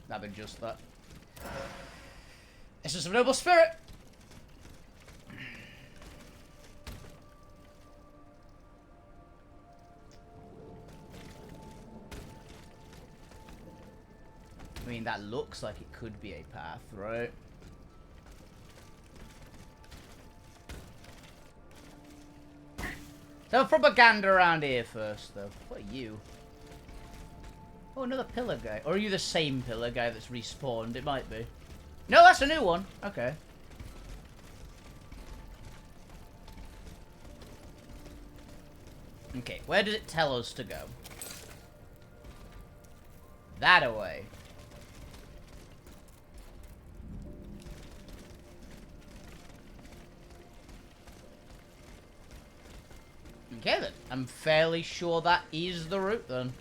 That'd been just that. Essence of Noble Spirit. I mean, that looks like it could be a path, right? So propaganda around here first, though. What are you? Oh, another pillar guy. Or are you the same pillar guy that's respawned? It might be. No, that's a new one. Okay. Okay, where does it tell us to go? That away. Okay then, I'm fairly sure that is the route then.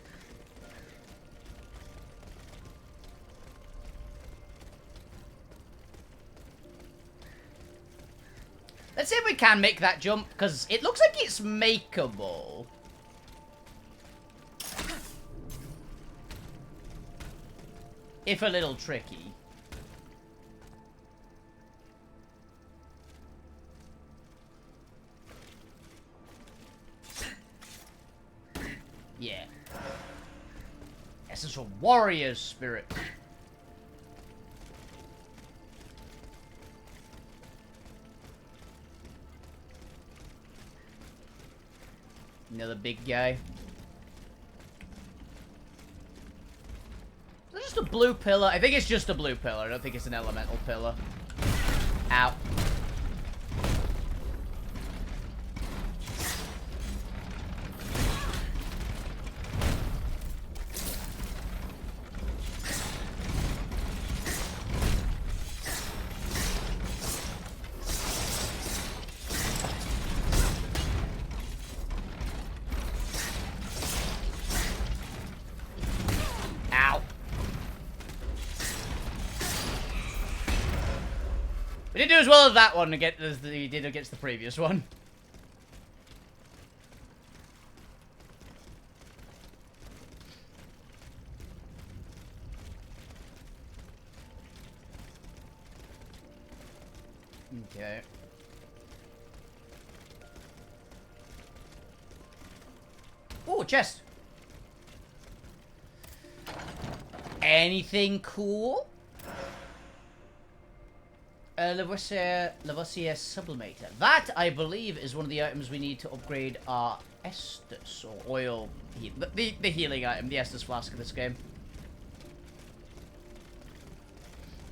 Let's see if we can make that jump, because it looks like it's makeable. If a little tricky. Yeah. Essence of warrior's spirit. Another big guy. Is that just a blue pillar? I think it's just a blue pillar. I don't think it's an elemental pillar. Ow. We didn't do as well as that one as we did against the previous one. Okay. Oh, chest. Anything cool? Lavoisier Sublimator. That, I believe, is one of the items we need to upgrade our Estus, or oil, the healing item, the Estus flask of this game.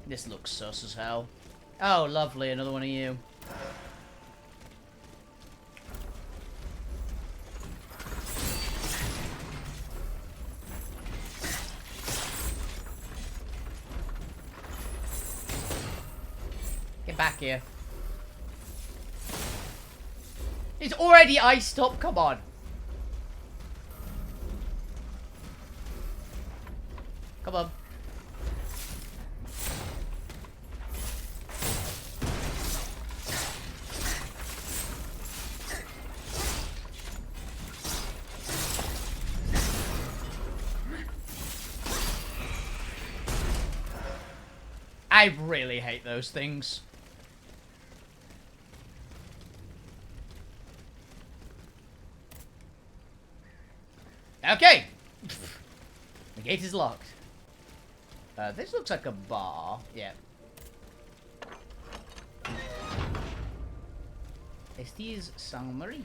This looks sus as hell. Oh, lovely, another one of you. Get back here. It's already iced up, come on. Come on. I really hate those things. Okay. The gate is locked. This looks like a bar. Yeah. Estes Saint-Marie.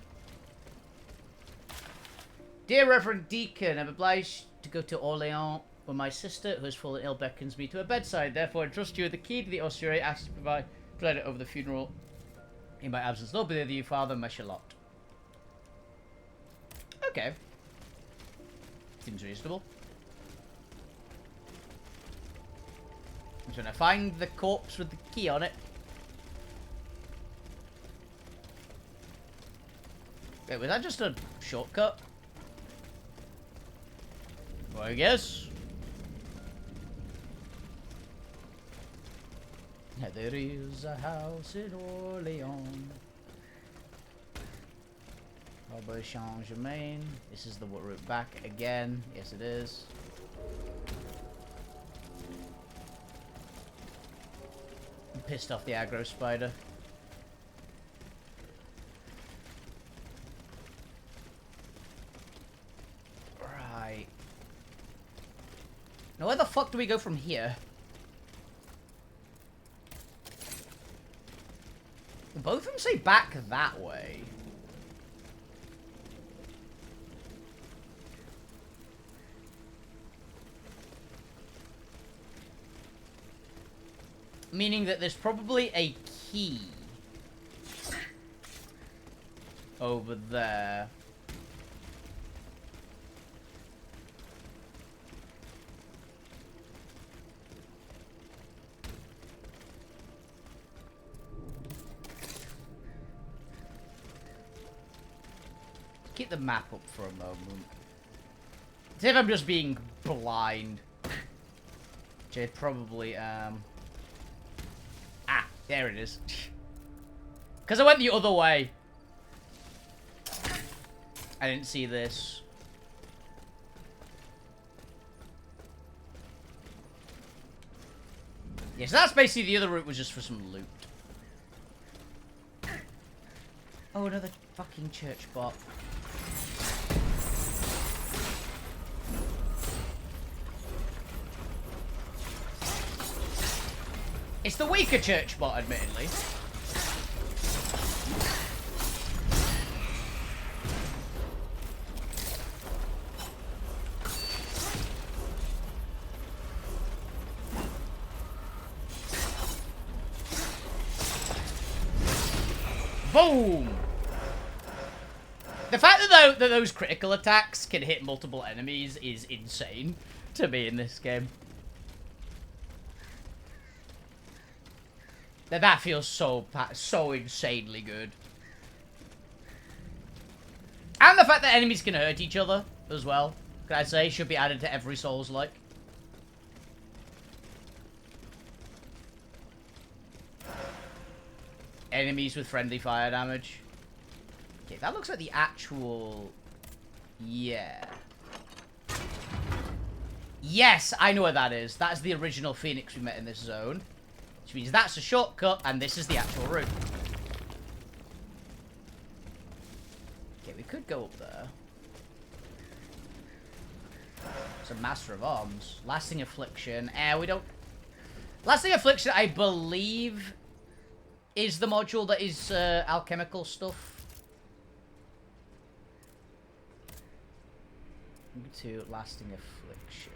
Dear Reverend Deacon, I'm obliged to go to Orléans where my sister, who has fallen ill, beckons me to her bedside. Therefore, I trust you with the key to the ossuary, asked to provide it over the funeral in my absence. Lord be with you, Father, my Charlotte. Okay. Seems reasonable. I'm trying to find the corpse with the key on it. Wait, was that just a shortcut? Well, I guess. There is a house in Orléans. Robert Saint-Germain. This is the route back again. Yes, it is. I'm pissed off the aggro spider. Right. Now, where the fuck do we go from here? Both of them say back that way. Meaning that there's probably a key over there. Keep the map up for a moment. See if I'm just being blind. Which I probably am. Ah, there it is. Because I went the other way. I didn't see this. Yeah, so that's basically the other route was just for some loot. Oh, another fucking church bot. It's the weaker church bot, admittedly. Boom! The fact that those critical attacks can hit multiple enemies is insane to me in this game. That feels so insanely good. And the fact that enemies can hurt each other as well, can I say, should be added to every Souls-like. Enemies with friendly fire damage. Okay, that looks like the actual... Yeah. Yes, I know where that is. That's the original Phoenix we met in this zone. Which means that's a shortcut, and this is the actual route. Okay, we could go up there. It's a Master of Arms. Lasting Affliction. We don't... Lasting Affliction, I believe, is the module that is alchemical stuff. To Lasting Affliction.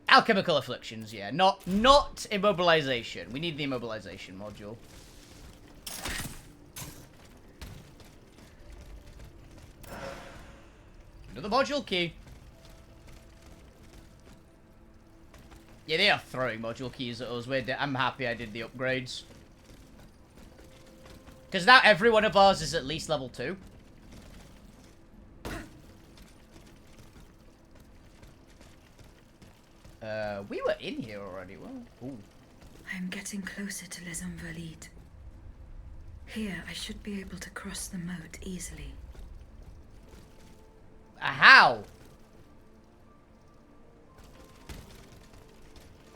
Alchemical Afflictions, yeah. Not Immobilization. We need the Immobilization module. Another module key. Yeah, they are throwing module keys at us. I'm happy I did the upgrades. Because now every one of ours is at least level 2. We were in here already. Well, ooh. I am getting closer to Les Invalides. Here, I should be able to cross the moat easily. How?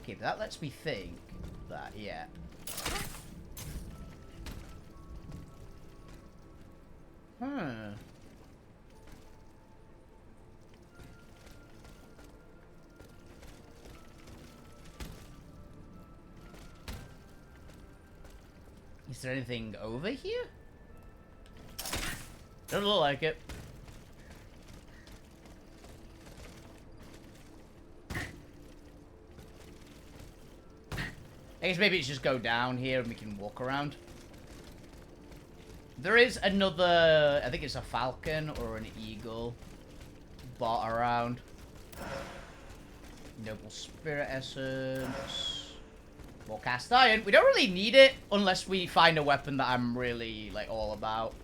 Okay, that lets me think that, yeah. Is there anything over here? Doesn't look like it. I guess maybe it's just go down here and we can walk around. There is another, I think it's a falcon or an eagle bought around. Noble Spirit Essence. More cast iron. We don't really need it unless we find a weapon that I'm really, like, all about.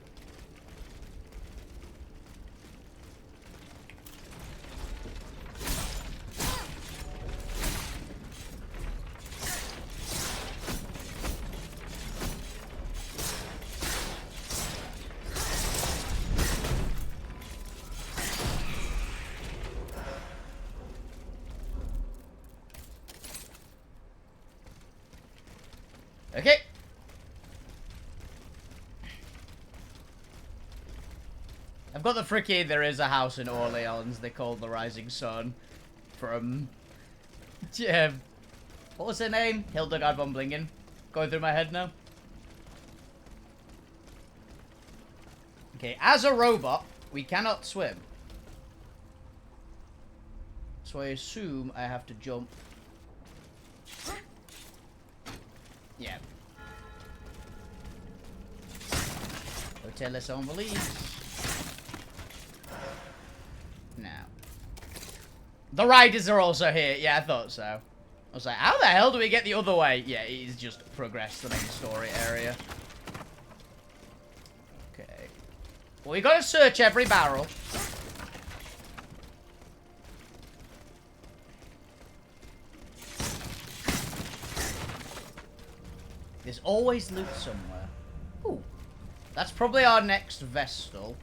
Okay. I've got the freaking, there is a house in Orleans they call the Rising Sun from, yeah, what was her name? Hildegard von Blingen. Going through my head now. Okay, as a robot, we cannot swim. So I assume I have to jump. Yeah. Hotel Les Invalides. Now. The riders are also here. Yeah, I thought so. I was like, how the hell do we get the other way? Yeah, it is just progress the main story area. Okay. Well, we gotta search every barrel. There's always loot somewhere. Ooh. That's probably our next Vestal.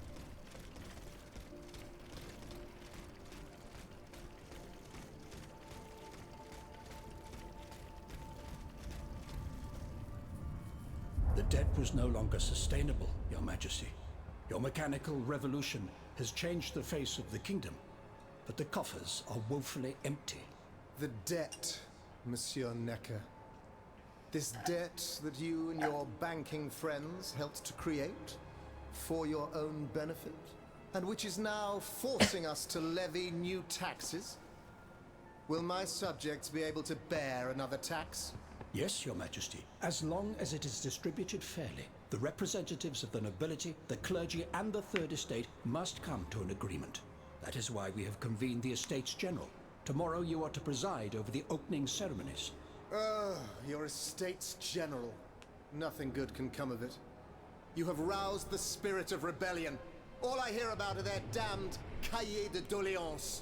The debt was no longer sustainable, Your Majesty. Your mechanical revolution has changed the face of the kingdom, but the coffers are woefully empty. The debt, Monsieur Necker. This debt that you and your banking friends helped to create for your own benefit, and which is now forcing us to levy new taxes. Will my subjects be able to bear another tax? Yes, Your Majesty, as long as it is distributed fairly. The representatives of the nobility, the clergy, and the Third Estate must come to an agreement. That is why we have convened the Estates General. Tomorrow you are to preside over the opening ceremonies. Your Estates General. Nothing good can come of it. You have roused the spirit of rebellion. All I hear about are their damned cahiers de doléances.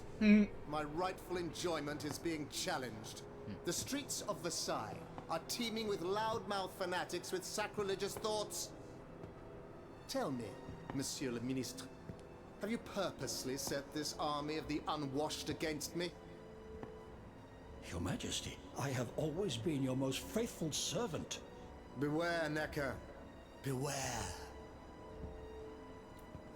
My rightful enjoyment is being challenged. The streets of Versailles are teeming with loudmouth fanatics with sacrilegious thoughts. Tell me, Monsieur le Ministre, have you purposely set this army of the unwashed against me? Your Majesty, I have always been your most faithful servant. Beware, Necker. Beware.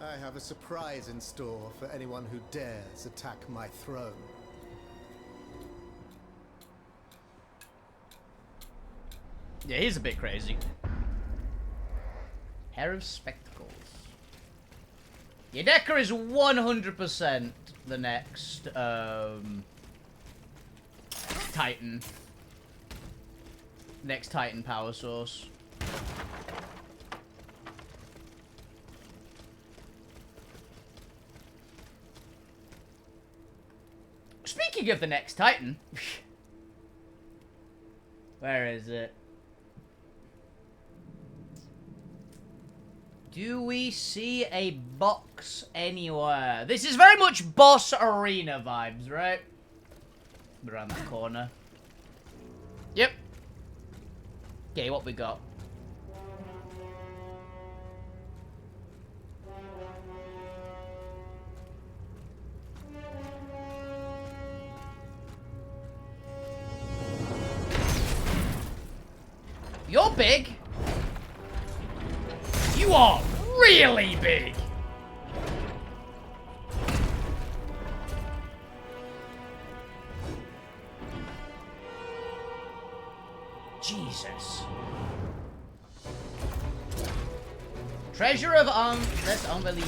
I have a surprise in store for anyone who dares attack my throne. Yeah, he's a bit crazy. Pair of spectacles. Yeah, Necker is 100% the next, Titan. Next Titan power source. Speaking of the next Titan. Where is it? Do we see a box anywhere? This is very much boss arena vibes, right? Around that corner. Yep. Okay, what we got? You're big. You are really big. Jesus. Treasure of let's unbelieve.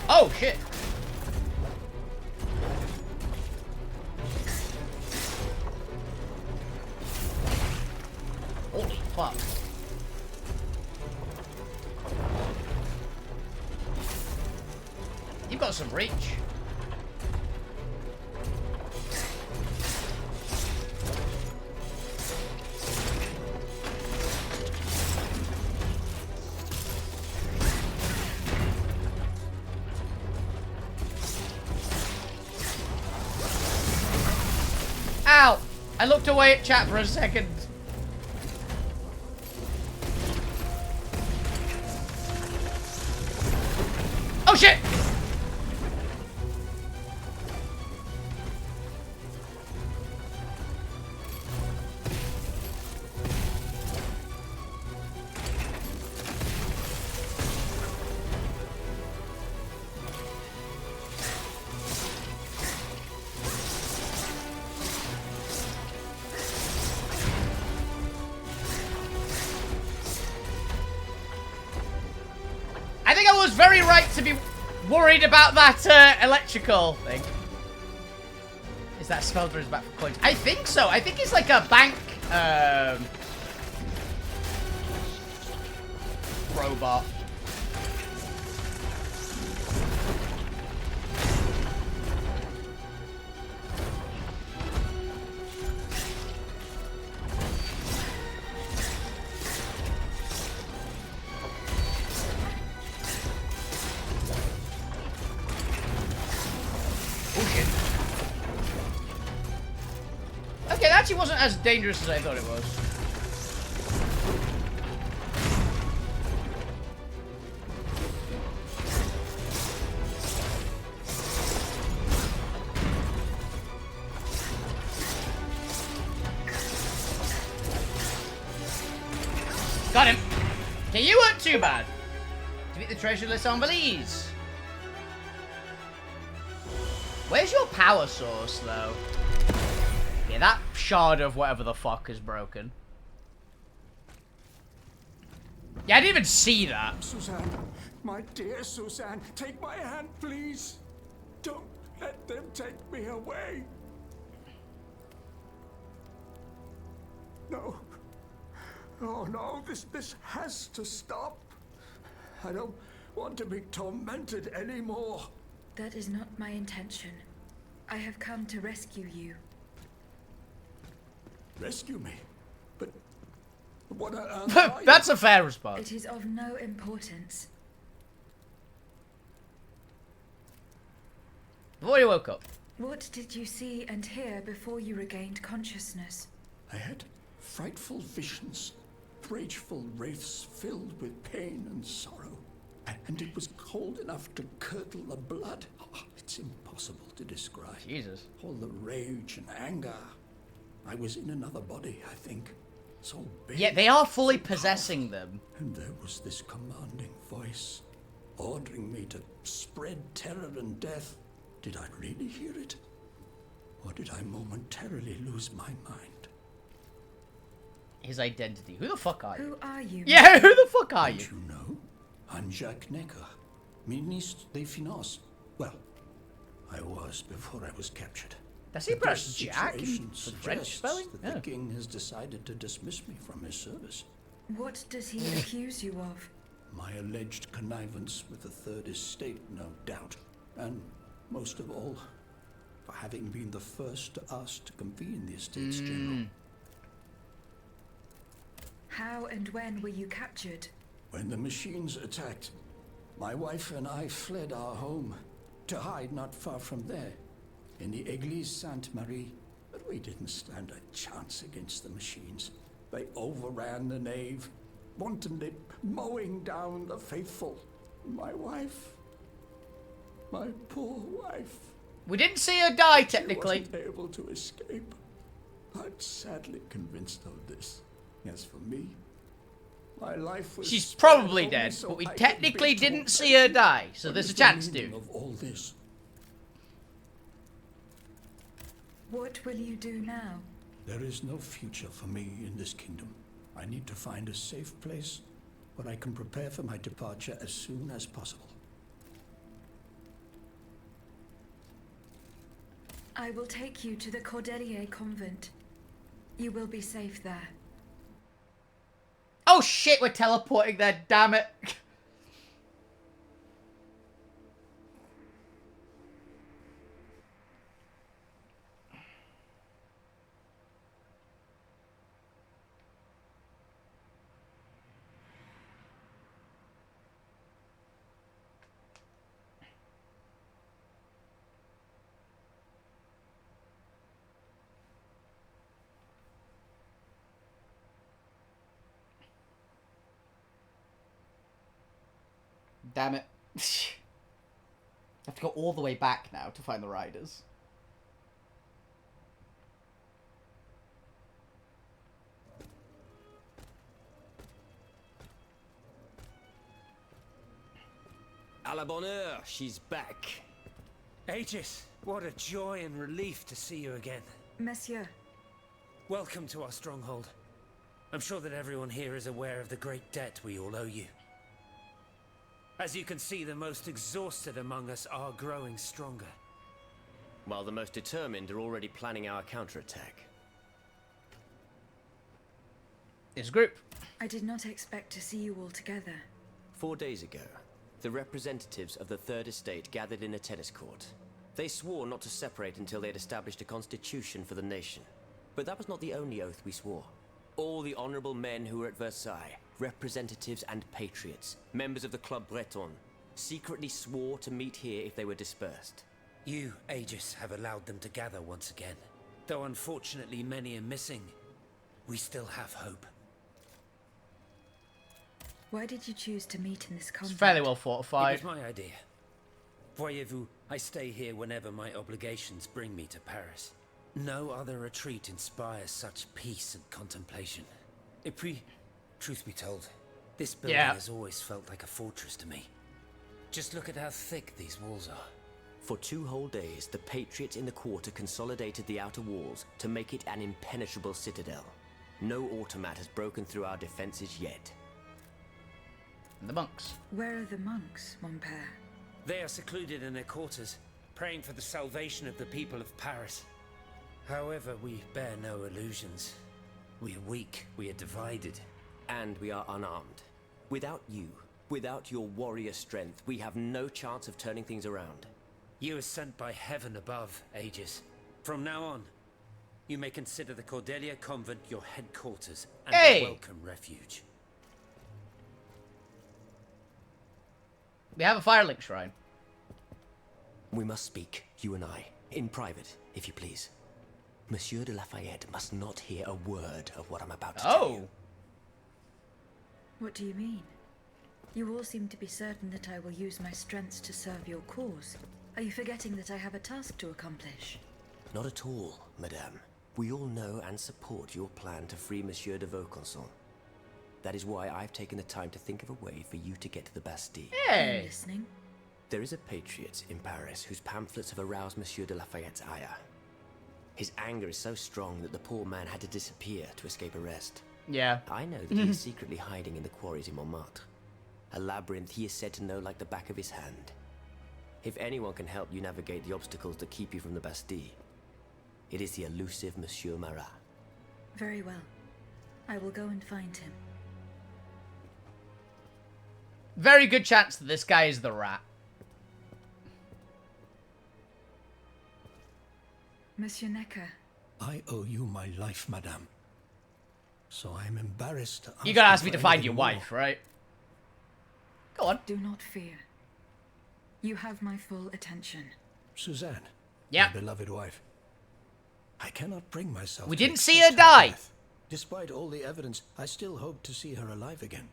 Oh shit. Holy fuck. You've got some reach. Ow! I looked away at chat for a second. Oh shit! I think I was very right to be worried about that electrical thing. Is that Spelldra's back for coins? I think so. I think it's like a bank robot. Okay, that actually wasn't as dangerous as I thought it was. Got him. Okay, you weren't too bad. Defeat the treasureless Umbelese. Where's your power source, though? Yeah, that shard of whatever the fuck is broken. Yeah, I didn't even see that. Suzanne, my dear Suzanne, take my hand, please. Don't let them take me away. No. Oh no, this has to stop. I don't want to be tormented anymore. That is not my intention. I have come to rescue you. Rescue me? But what on earth are you? That's a fair response. It is of no importance. Before you woke up. What did you see and hear before you regained consciousness? I had frightful visions, rageful wraiths filled with pain and sorrow. And it was cold enough to curdle the blood. Oh, it's impossible to describe. Jesus. All the rage and anger. I was in another body, I think. So big. Yeah, they are fully so possessing powerful. them. And there was this commanding voice, ordering me to spread terror and death. Did I really hear it? Or did I momentarily lose my mind? His identity. Who the fuck are you? Who are you? Yeah, who the fuck are you? Don't you know? I'm Jacques Necker, Ministre des Finances. Well, I was before I was captured. Does he pronounce Jack in Situation the French suggests spelling? that the king has decided to dismiss me from his service. What does he accuse you of? My alleged connivance with the Third Estate, no doubt. And most of all, for having been the first to ask to convene the Estates General. How and when were you captured? When the machines attacked, my wife and I fled our home to hide not far from there, in the Église Sainte-Marie. But we didn't stand a chance against the machines. They overran the nave, wantonly mowing down the faithful. My wife, my poor wife. We didn't see her die, technically. She wasn't able to escape. I'm sadly convinced of this. As for me, my life was. She's probably dead, but we technically didn't see her die, so there's a chance, dude. Of all this. What will you do now? There is no future for me in this kingdom. I need to find a safe place where I can prepare for my departure as soon as possible. I will take you to the Cordelier convent. You will be safe there. Oh shit, we're teleporting there, damn it. Damn it. I have to go all the way back now to find the riders. À la bonne heure, she's back. Aegis, what a joy and relief to see you again. Monsieur. Welcome to our stronghold. I'm sure that everyone here is aware of the great debt we all owe you. As you can see, the most exhausted among us are growing stronger. While the most determined are already planning our counterattack. This group. I did not expect to see you all together. 4 days ago, the representatives of the Third Estate gathered in a tennis court. They swore not to separate until they had established a constitution for the nation. But that was not the only oath we swore. All the honorable men who were at Versailles, representatives and patriots, members of the Club Breton, secretly swore to meet here if they were dispersed. You, Aegis, have allowed them to gather once again. Though unfortunately many are missing, we still have hope. Why did you choose to meet in this convent? It's fairly well fortified. It was my idea. Voyez-vous, I stay here whenever my obligations bring me to Paris. No other retreat inspires such peace and contemplation. Et puis, truth be told, this building has always felt like a fortress to me. Just look at how thick these walls are. For 2 whole days, the patriots in the quarter consolidated the outer walls to make it an impenetrable citadel. No automat has broken through our defenses yet. And the monks. Where are the monks, mon père? They are secluded in their quarters, praying for the salvation of the people of Paris. However, we bear no illusions. We are weak, we are divided. And we are unarmed. Without you, without your warrior strength, we have no chance of turning things around. You are sent by heaven above, Aegis. From now on, you may consider the Cordelia Convent your headquarters and a welcome refuge. We have a Firelink shrine. We must speak, you and I, in private, if you please. Monsieur de Lafayette must not hear a word of what I'm about to tell you. What do you mean? You all seem to be certain that I will use my strengths to serve your cause. Are you forgetting that I have a task to accomplish? Not at all, madame. We all know and support your plan to free Monsieur de Vaucanson. That is why I've taken the time to think of a way for you to get to the Bastille. I'm listening. There is a patriot in Paris whose pamphlets have aroused Monsieur de Lafayette's ire. His anger is so strong that the poor man had to disappear to escape arrest. Yeah. I know that he is secretly hiding in the quarries in Montmartre. A labyrinth he is said to know like the back of his hand. If anyone can help you navigate the obstacles that keep you from the Bastille, it is the elusive Monsieur Marat. Very well. I will go and find him. Very good chance that this guy is the rat. Monsieur Necker. I owe you my life, madame. So I'm embarrassed to ask You gotta ask me for to find anything your more. wife, right? Go on. Do not fear. You have my full attention. Suzanne. Yeah. My beloved wife. I cannot bring myself We to didn't see accept her die. death. Despite all the evidence, I still hope to see her alive again.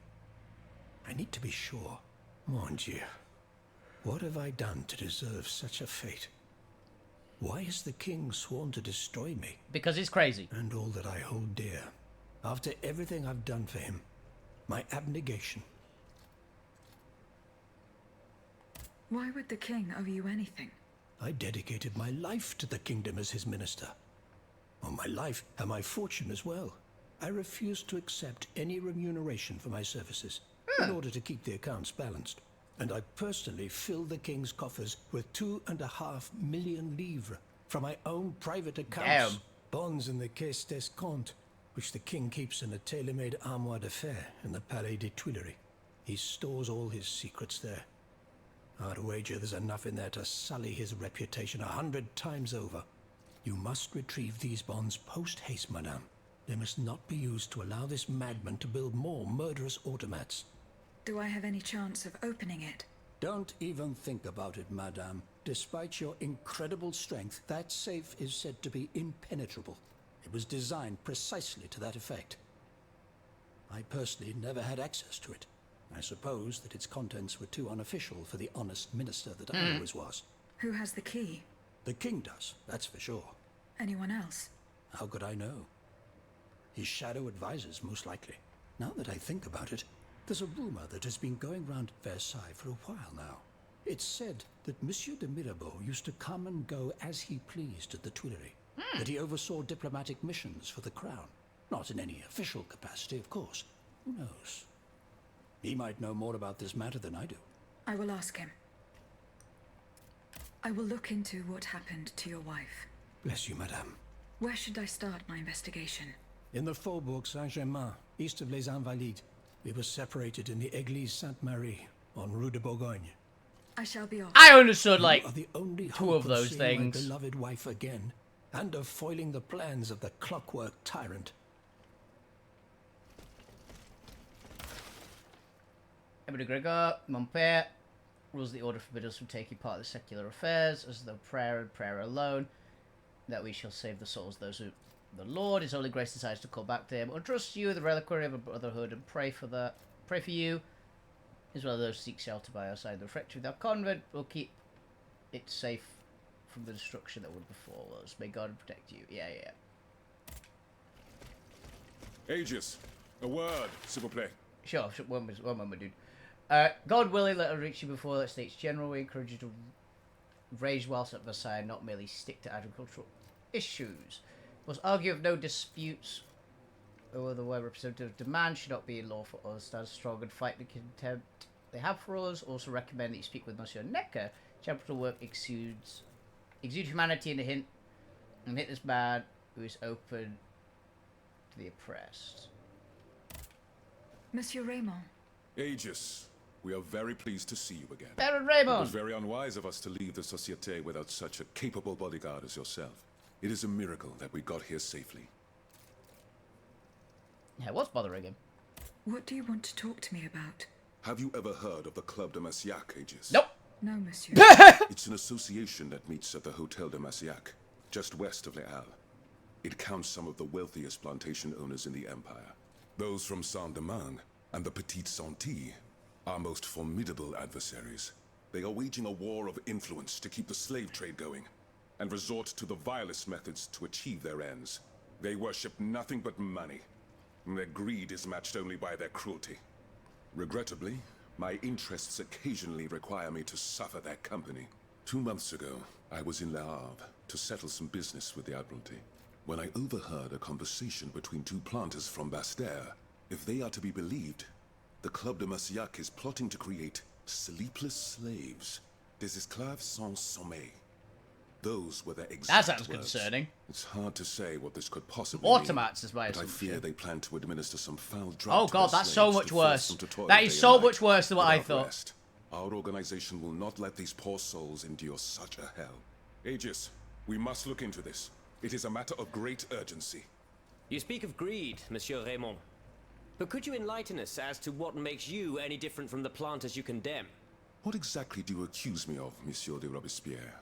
I need to be sure. Mon Dieu. What have I done to deserve such a fate? Why is the king sworn to destroy me? Because he's crazy. And all that I hold dear. After everything I've done for him. My abnegation. Why would the king owe you anything? I dedicated my life to the kingdom as his minister. Oh, my life and my fortune as well. I refuse to accept any remuneration for my services in order to keep the accounts balanced. And I personally filled the king's coffers with 2.5 million livres from my own private accounts. Damn. Bonds in the Caisse d'Escompte, which the king keeps in a tailor-made armoire de fer in the Palais des Tuileries. He stores all his secrets there. I'd wager there's enough in there to sully his reputation 100 times over. You must retrieve these bonds post-haste, madame. They must not be used to allow this madman to build more murderous automats. Do I have any chance of opening it? Don't even think about it, madame. Despite your incredible strength, that safe is said to be impenetrable. It was designed precisely to that effect. I personally never had access to it. I suppose that its contents were too unofficial for the honest minister that I always was. Who has the key? The king does, that's for sure. Anyone else? How could I know? His shadow advisors, most likely. Now that I think about it, there's a rumor that has been going round Versailles for a while now. It's said that Monsieur de Mirabeau used to come and go as he pleased at the Tuileries. That he oversaw diplomatic missions for the crown. Not in any official capacity, of course. Who knows? He might know more about this matter than I do. I will ask him. I will look into what happened to your wife. Bless you, madame. Where should I start my investigation? In the Faubourg Saint-Germain, east of Les Invalides. We were separated in the Église Sainte-Marie, on Rue de Bourgogne. I shall be off. I understood, like, You are the only two hope of those seeing things. my beloved wife again, and of foiling the plans of the clockwork tyrant. Emily Gregor, mon père, rules the order forbid us from taking part in the secular affairs, as though prayer and prayer alone, that we shall save the souls of those who the Lord, His Holy Grace decides to call back to Him. Entrust you the reliquary of a brotherhood and pray for you, as well as those who seek shelter by our side. The refectory of our convent will keep it safe from the destruction that would befall us. May God protect you. Yeah. Aegis, a word, s'il vous plaît. Sure, one moment, dude. God willing, let us reach you before the States General. We encourage you to rage whilst at Versailles, not merely stick to agricultural issues. Must argue of no disputes over the way representative demand should not be in law for us. Stand strong and fight the contempt they have for us. Also recommend that you speak with Monsieur Necker. Charitable work exudes humanity and hit this man who is open to the oppressed. Monsieur Raymond. Aegis, we are very pleased to see you again. Baron Raymond! It was very unwise of us to leave the Société without such a capable bodyguard as yourself. It is a miracle that we got here safely. Yeah, what's bothering him? What do you want to talk to me about? Have you ever heard of the Club de Massiac, Aegis? Nope. No, monsieur. It's an association that meets at the Hotel de Massiac, just west of Les Halles. It counts some of the wealthiest plantation owners in the empire. Those from Saint-Domingue and the Petite Santilles Our most formidable adversaries. They are waging a war of influence to keep the slave trade going, and resort to the vilest methods to achieve their ends. They worship nothing but money. Their greed is matched only by their cruelty. Regrettably, my interests occasionally require me to suffer their company. 2 months ago, I was in Le Havre to settle some business with the Admiralty, when I overheard a conversation between 2 planters from Bastère. If they are to be believed, the Club de Massiac is plotting to create sleepless slaves, des esclaves sans sommeil. Those were their exact That sounds words. concerning. It's hard to say what this could possibly Automats mean, is my but I assumption. fear they plan to administer some foul drug Oh to god, their that's so slaves much to force worse. them to toil That day is and so night much worse than what I without thought. rest. Our organization will not let these poor souls endure such a hell. Aegis, we must look into this. It is a matter of great urgency. You speak of greed, Monsieur Raymond. But could you enlighten us as to what makes you any different from the planters you condemn? What exactly do you accuse me of, Monsieur de Robespierre?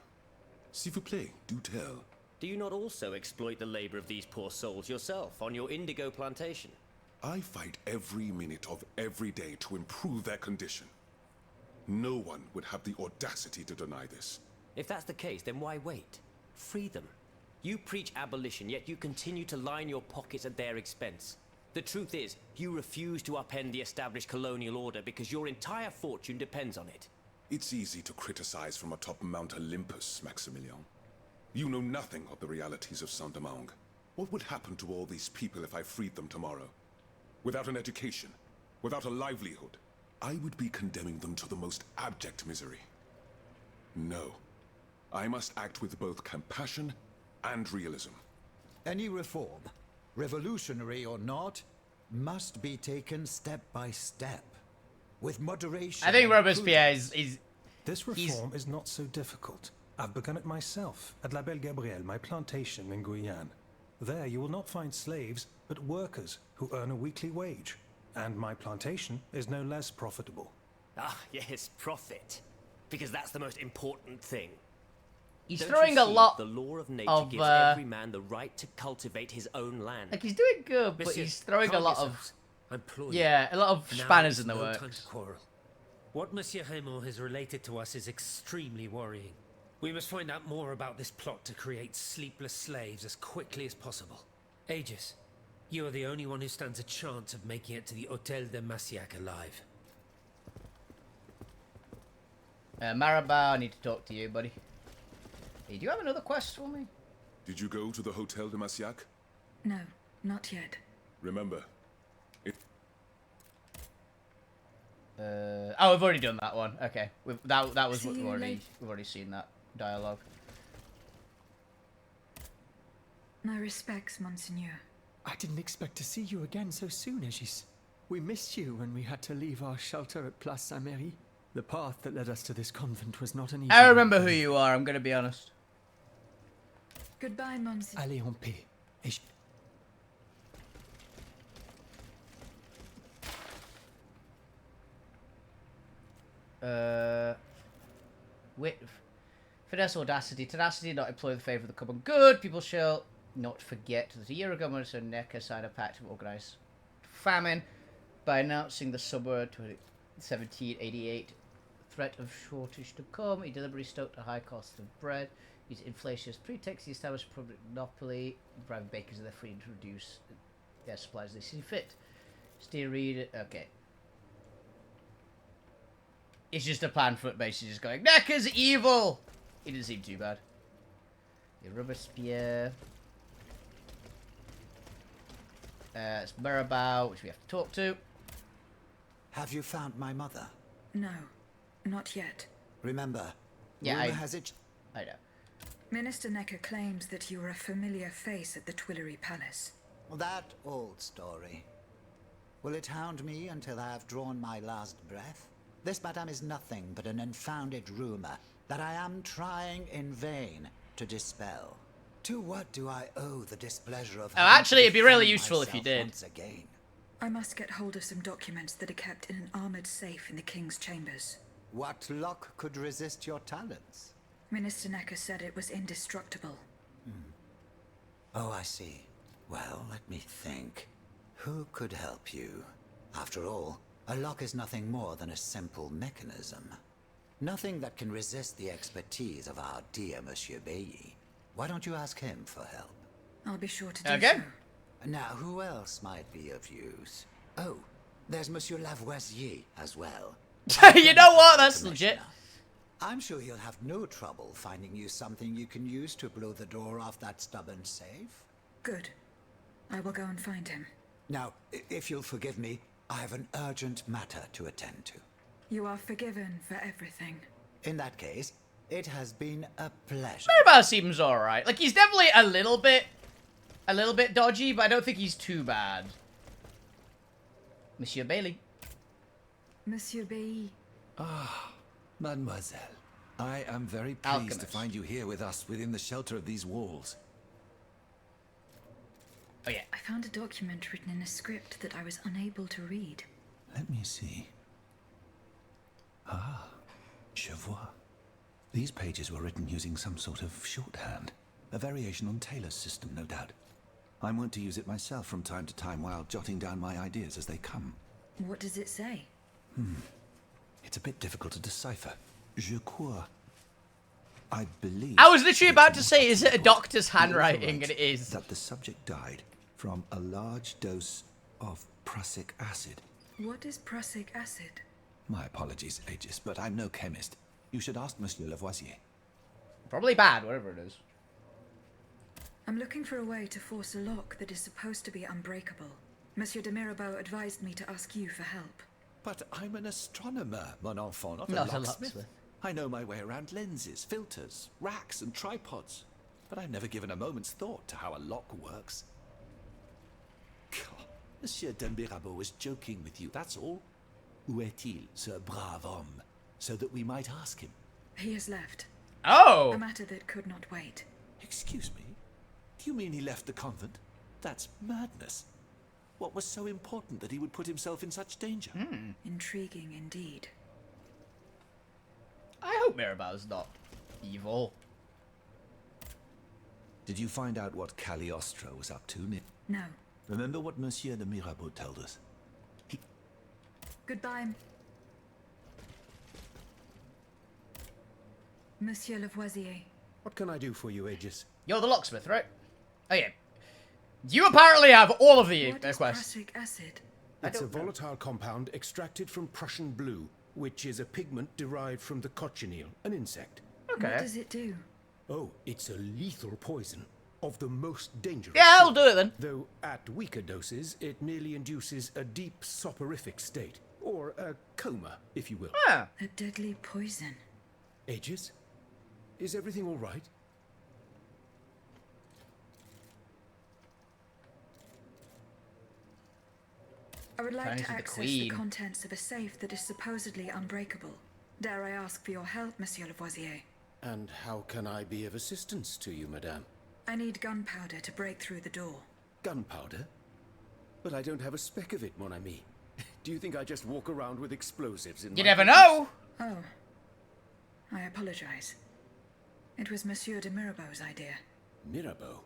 S'il vous plaît, do tell. Do you not also exploit the labor of these poor souls yourself on your indigo plantation? I fight every minute of every day to improve their condition. No one would have the audacity to deny this. If that's the case, then why wait? Free them. You preach abolition, yet you continue to line your pockets at their expense. The truth is, you refuse to upend the established colonial order because your entire fortune depends on it. It's easy to criticize from atop Mount Olympus, Maximilian. You know nothing of the realities of Saint-Domingue. What would happen to all these people if I freed them tomorrow? Without an education, without a livelihood, I would be condemning them to the most abject misery. No. I must act with both compassion and realism. Any reform, revolutionary or not, must be taken step by step, with moderation. I think Robespierre is This reform is not so difficult. I've begun it myself at La Belle Gabrielle, my plantation in Guyane. There you will not find slaves, but workers who earn a weekly wage. And my plantation is no less profitable. Ah, yes, profit. Because that's the most important thing. He's Don't throwing you a see? lot The law of nature of, gives every man the right to cultivate his own land. like he's doing good, but Monsieur, he's throwing a calm lot yourselves. of Implore you. yeah, a lot of Now spanners is in the no works. time to quarrel. What Monsieur Raymond has related to us is extremely worrying. We must find out more about this plot to create sleepless slaves as quickly as possible. Aegis, you are the only one who stands a chance of making it to the Hôtel de Massiac alive. Marabou, I need to talk to you, buddy. Hey, do you have another quest for me? Did you go to the Hôtel de Massiac? No, not yet. Remember, Oh, we've already done that one. Okay, that was what See we've you already later. seen that dialogue. My respects, Monseigneur. I didn't expect to see you again so soon, Aegis. We missed you when we had to leave our shelter at Place Saint-Méry. The path that led us to this convent was not an easy I remember who you are, I'm gonna be honest. Goodbye, Monseigneur. Allez en paix. Wit, finesse, audacity, tenacity, not employ the favour of the common good. People shall not forget that a year ago, Minister Necker signed a pact to organise famine by announcing the summer 1788 threat of shortage to come. He deliberately stoked a high cost of bread. Used inflation as pretext. He established a public monopoly. Private bakers are free to reduce their supplies as they see fit. Still read it. Okay. It's just a plan for it, basically just going, Necker's evil! He didn't seem too bad. The Robespierre. It's Marabou, which we have to talk to. Have you found my mother? No, not yet. Remember, Yeah, rumor has it... I know. Minister Necker claims that you were a familiar face at the Tuileries Palace. That old story. Will it hound me until I have drawn my last breath? This, madame, is nothing but an unfounded rumor that I am trying in vain to dispel. To what do I owe the displeasure of... Oh, actually, it'd be really useful if you did. Once again? I must get hold of some documents that are kept in an armored safe in the King's chambers. What luck could resist your talents? Minister Necker said it was indestructible. Oh, I see. Well, let me think. Who could help you? After all, A lock is nothing more than a simple mechanism. Nothing that can resist the expertise of our dear Monsieur Bailly. Why don't you ask him for help? I'll be sure to do so. Now, who else might be of use? Oh, there's Monsieur Lavoisier as well. You know what? That's legit. I'm sure he'll have no trouble finding you something you can use to blow the door off that stubborn safe. Good. I will go and find him. Now, if you'll forgive me, I have an urgent matter to attend to. You are forgiven for everything. In that case, it has been a pleasure. Mirabelle seems alright. Like, he's definitely a little bit dodgy, but I don't think he's too bad. Monsieur Bailly. Monsieur Bailly. Ah, mademoiselle. I am very pleased to find you here with us within the shelter of these walls. Oh yeah. I found a document written in a script that I was unable to read. Let me see. Ah, je vois. These pages were written using some sort of shorthand. A variation on Taylor's system, no doubt. I'm wont to use it myself from time to time while jotting down my ideas as they come. What does it say? It's a bit difficult to decipher. Je crois. I believe... I was literally about to say, is it a doctor's handwriting? And it is. That the subject died from a large dose of prussic acid. What is prussic acid? My apologies, Aegis, but I'm no chemist. You should ask Monsieur Lavoisier. Probably bad, whatever it is. I'm looking for a way to force a lock that is supposed to be unbreakable. Monsieur de Mirabeau advised me to ask you for help. But I'm an astronomer, mon enfant, not Not a a locksmith. locksmith. I know my way around lenses, filters, racks, and tripods. But I've never given a moment's thought to how a lock works. God, Monsieur de Mirabeau was joking with you, that's all. Où est-il, ce brave homme? So that we might ask him. He has left. Oh! A matter that could not wait. Excuse me? Do you mean he left the convent? That's madness. What was so important that he would put himself in such danger? Intriguing indeed. I hope Mirabelle's not evil. Did you find out what Cagliostro was up to? No. Remember what Monsieur de Mirabeau told us? Goodbye. Monsieur Lavoisier. What can I do for you, Aegis? You're the locksmith, right? Oh yeah. You apparently have all of the What is quests. prussic acid? It's a volatile compound extracted from Prussian blue, which is a pigment derived from the cochineal, an insect. Okay. What does it do? Oh, it's a lethal poison. Of the most dangerous. Yeah, I'll do it then. Though at weaker doses, it merely induces a deep soporific state. Or a coma, if you will. Ah. A deadly poison. Aegis? Is everything all right? I would like Trying to to the access the Queen. contents of a safe that is supposedly unbreakable. Dare I ask for your help, Monsieur Lavoisier? And how can I be of assistance to you, madame? I need gunpowder to break through the door. Gunpowder? But I don't have a speck of it, mon ami. Do you think I just walk around with explosives in You my never pockets? know. Oh. I apologize. It was Monsieur de Mirabeau's idea. Mirabeau?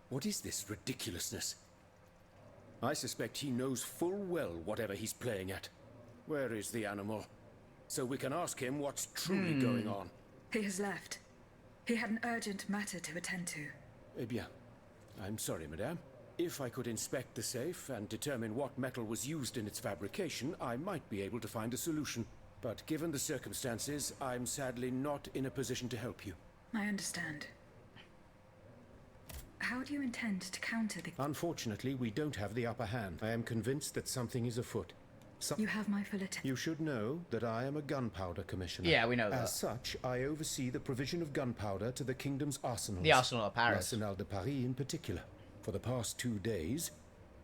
What is this ridiculousness? I suspect he knows full well whatever he's playing at. Where is the animal? So we can ask him what's truly going on. He has left. He had an urgent matter to attend to. Eh bien, I'm sorry, madame. If I could inspect the safe and determine what metal was used in its fabrication, I might be able to find a solution. But given the circumstances, I'm sadly not in a position to help you. I understand. How do you intend to counter the... Unfortunately, we don't have the upper hand. I am convinced that something is afoot. You have my full attention. You should know that I am a gunpowder commissioner. Yeah, we know that. As such, I oversee the provision of gunpowder to the kingdom's arsenals. The Arsenal of Paris. L'Arsenal de Paris in particular. For the past 2 days,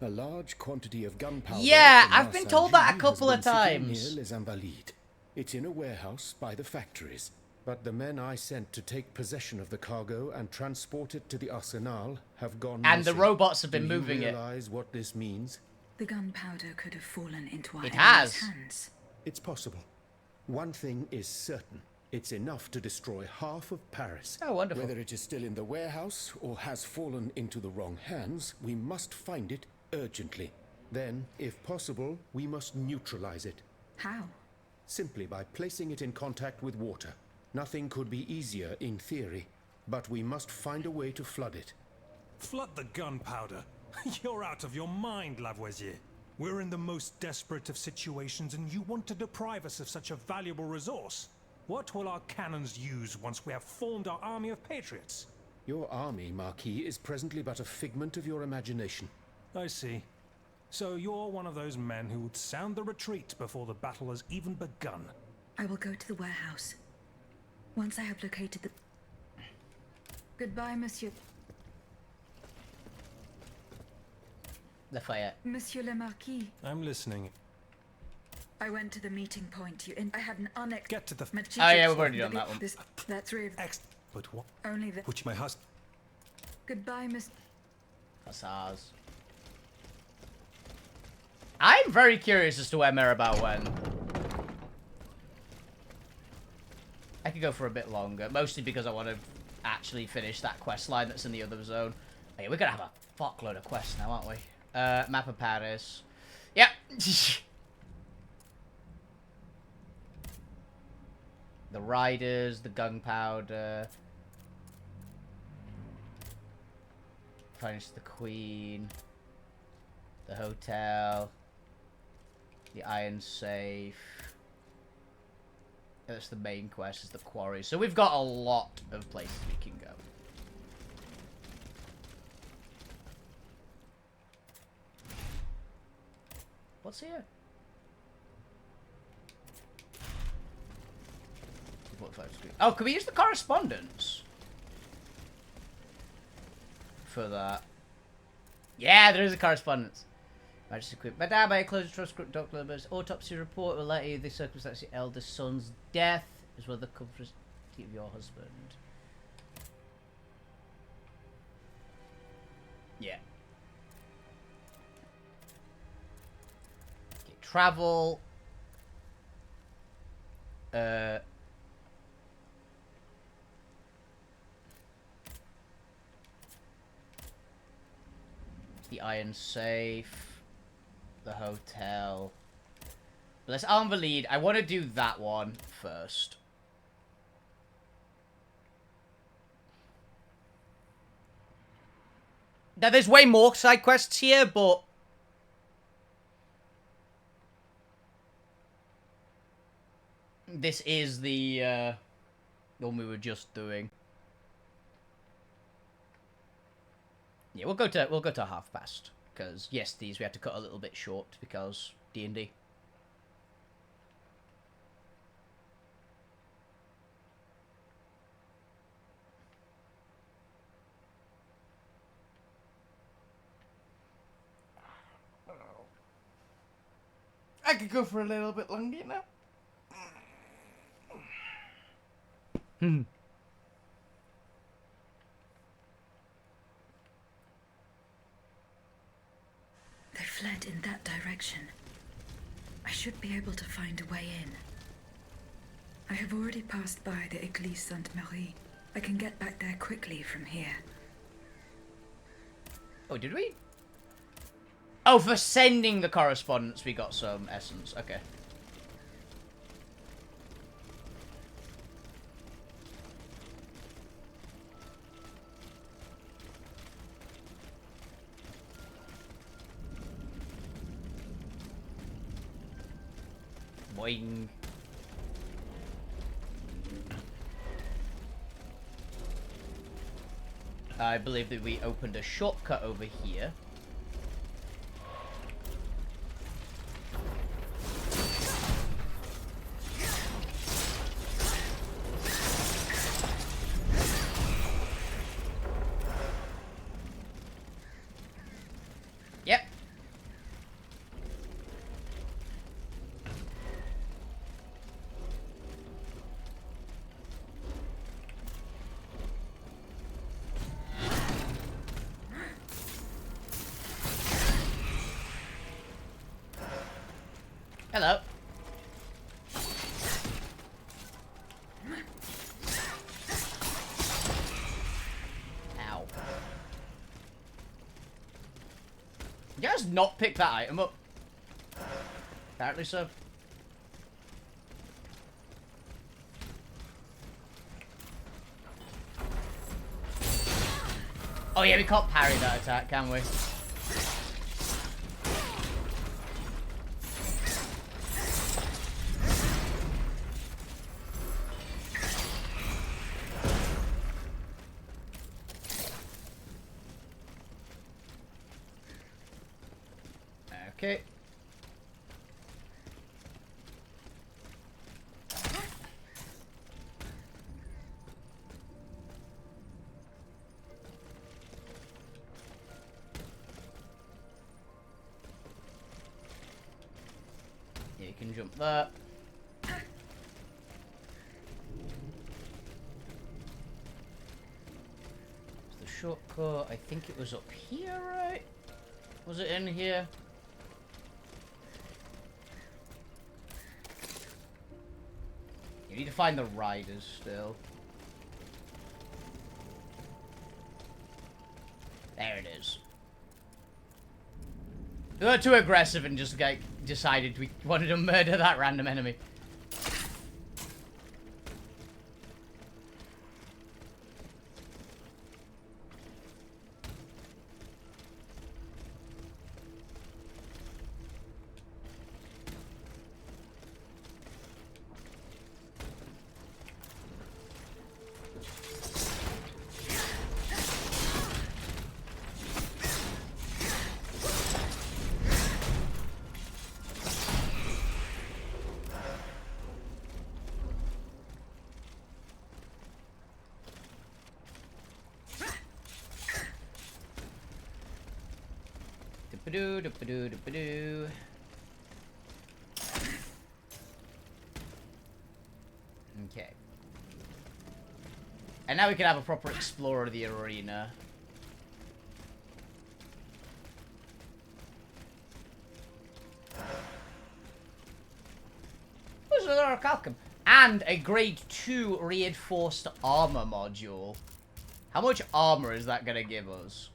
a large quantity of gunpowder... Yeah, from I've been Marseille told that a has couple been of sitting times. near Les Invalides. It's in a warehouse by the factories. But the men I sent to take possession of the cargo and transport it to the Arsenal have gone And the missing. robots have been Do you moving it. realize what this means? The gunpowder could have fallen into our It enemy's has. hands. It's possible. One thing is certain. It's enough to destroy half of Paris. Oh, wonderful. Whether it is still in the warehouse or has fallen into the wrong hands, we must find it urgently. Then, if possible, we must neutralize it. How? Simply by placing it in contact with water. Nothing could be easier in theory, but we must find a way to flood it. Flood the gunpowder? You're out of your mind, Lavoisier. We're in the most desperate of situations, and you want to deprive us of such a valuable resource. What will our cannons use once we have formed our army of patriots? Your army, Marquis, is presently but a figment of your imagination. I see. So you're one of those men who would sound the retreat before the battle has even begun. I will go to the warehouse. Once I have located the... Goodbye, Monsieur. Lafayette. Monsieur le Marquis. I'm listening. I went to the meeting point. I had an Get to the... Oh yeah, we've already done that one. That's three of... But what? Only the... Which my husband... Goodbye, Miss... That's ours. I'm very curious as to where Mirabelle went. I could go for a bit longer, mostly because I want to actually finish that quest line that's in the other zone. Oh, yeah, we're gonna have a fuckload of quests now, aren't we? Map of Paris. Yep. The riders, the gunpowder. Finish the Queen. The hotel. The iron safe. That's the main quest, is the quarry. So we've got a lot of places we can go. What's here? Oh, can we use the correspondence? For that. Yeah, there is a correspondence. Majesty Queen. Madame, I close trust group Dr. Limber's autopsy report will let you the circumstance of your eldest son's death, as well as the comfort of your husband. Yeah. Okay, travel. The iron safe. The hotel. But let's arm the lead. I want to do that one first. Now, there's way more side quests here, but... this is the one we were just doing. Yeah, we'll go to half past. Because, yes, these we had to cut a little bit short because D&D. I could go for a little bit longer now. They fled in that direction. I should be able to find a way in. I have already passed by the Église Sainte-Marie. I can get back there quickly from here. Oh, did we? Oh, for sending the correspondence, we got some essence. Okay. Boing. I believe that we opened a shortcut over here. Yep. Hello. Ow. Yeah, just not pick that item up? Apparently so. Oh yeah, we can't parry that attack, can we? Okay. Yeah, you can jump there. It's the shortcut. I think it was up here, right? Was it in here? You need to find the riders still. There it is. We were too aggressive and just like decided we wanted to murder that random enemy. Do-ba-doo. Okay. And now we can have a proper explore of the arena. Who's another Calcum? And a grade 2 reinforced armor module. How much armor is that gonna give us?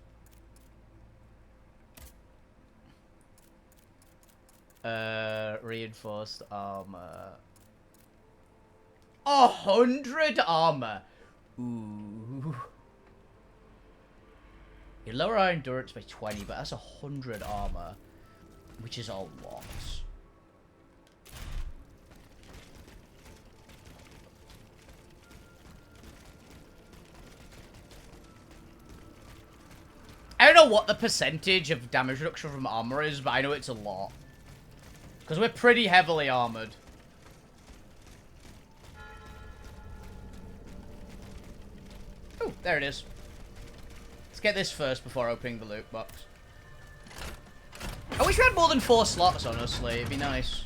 Reinforced armor. 100 armor. Ooh. You lower our endurance by 20, but that's 100 armor, which is a lot. I don't know what the percentage of damage reduction from armor is, but I know it's a lot. Because we're pretty heavily armored. Oh, there it is. Let's get this first before opening the loot box. I wish we had more than 4 slots, honestly. It'd be nice.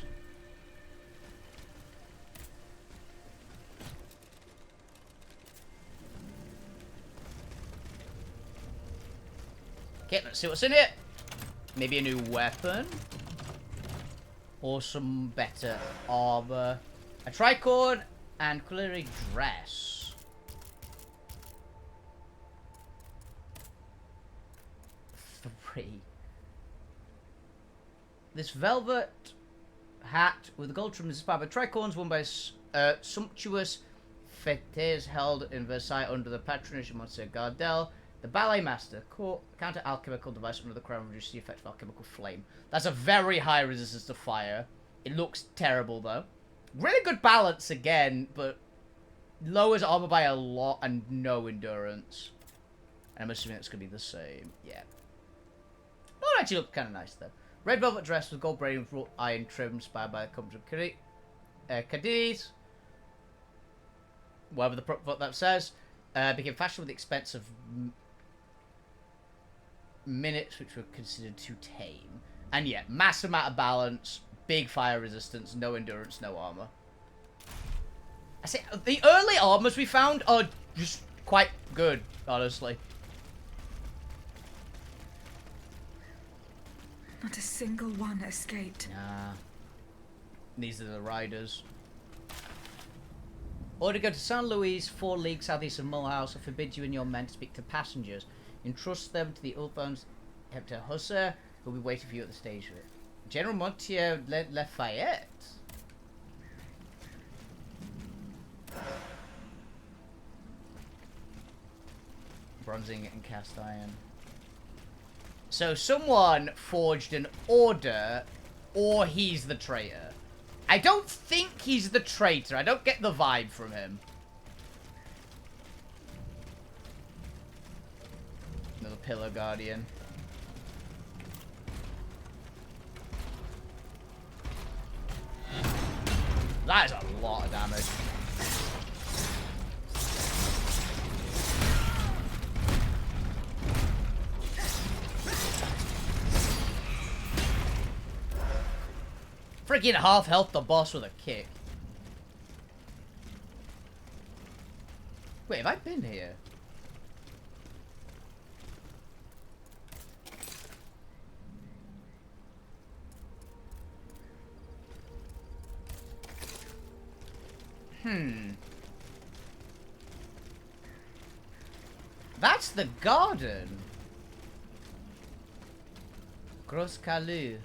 Okay, let's see what's in it. Maybe a new weapon. Or some better armor. A tricord and culinary dress. Three. This velvet hat with gold trim is inspired by tricorns won by sumptuous fetes held in Versailles under the patronage of Monsieur Gardel. The ballet master, counter-alchemical device under the crown reduces the effect of alchemical flame. That's a very high resistance to fire. It looks terrible, though. Really good balance again, but lowers armor by a lot and no endurance. And I'm assuming that's going to be the same. Yeah. Oh, it actually looks kind of nice, though. Red velvet dress with gold braiding with wrought iron trim inspired by the company of Cadiz. Whatever what that says. Became fashionable with the expense of minutes, which were considered too tame. And yeah, massive amount of balance, big fire resistance, no endurance, no armor. I say, the early armors we found are just quite good, honestly. Not a single one escaped. Nah. These are the riders. Order to go to Saint Louis, 4 leagues southeast of Mulhouse, and forbid you and your men to speak to passengers. Entrust them to the Ulfons, to Hussar, We'll be waiting for you at the stage. General Montier Lafayette. Bronze ingot and cast iron. So someone forged an order, or he's the traitor. I don't think he's the traitor. I don't get the vibe from him. Another Pillar Guardian. That is a lot of damage. Freaking half health the boss with a kick. Wait, have I been here? That's the garden. Gros Calu.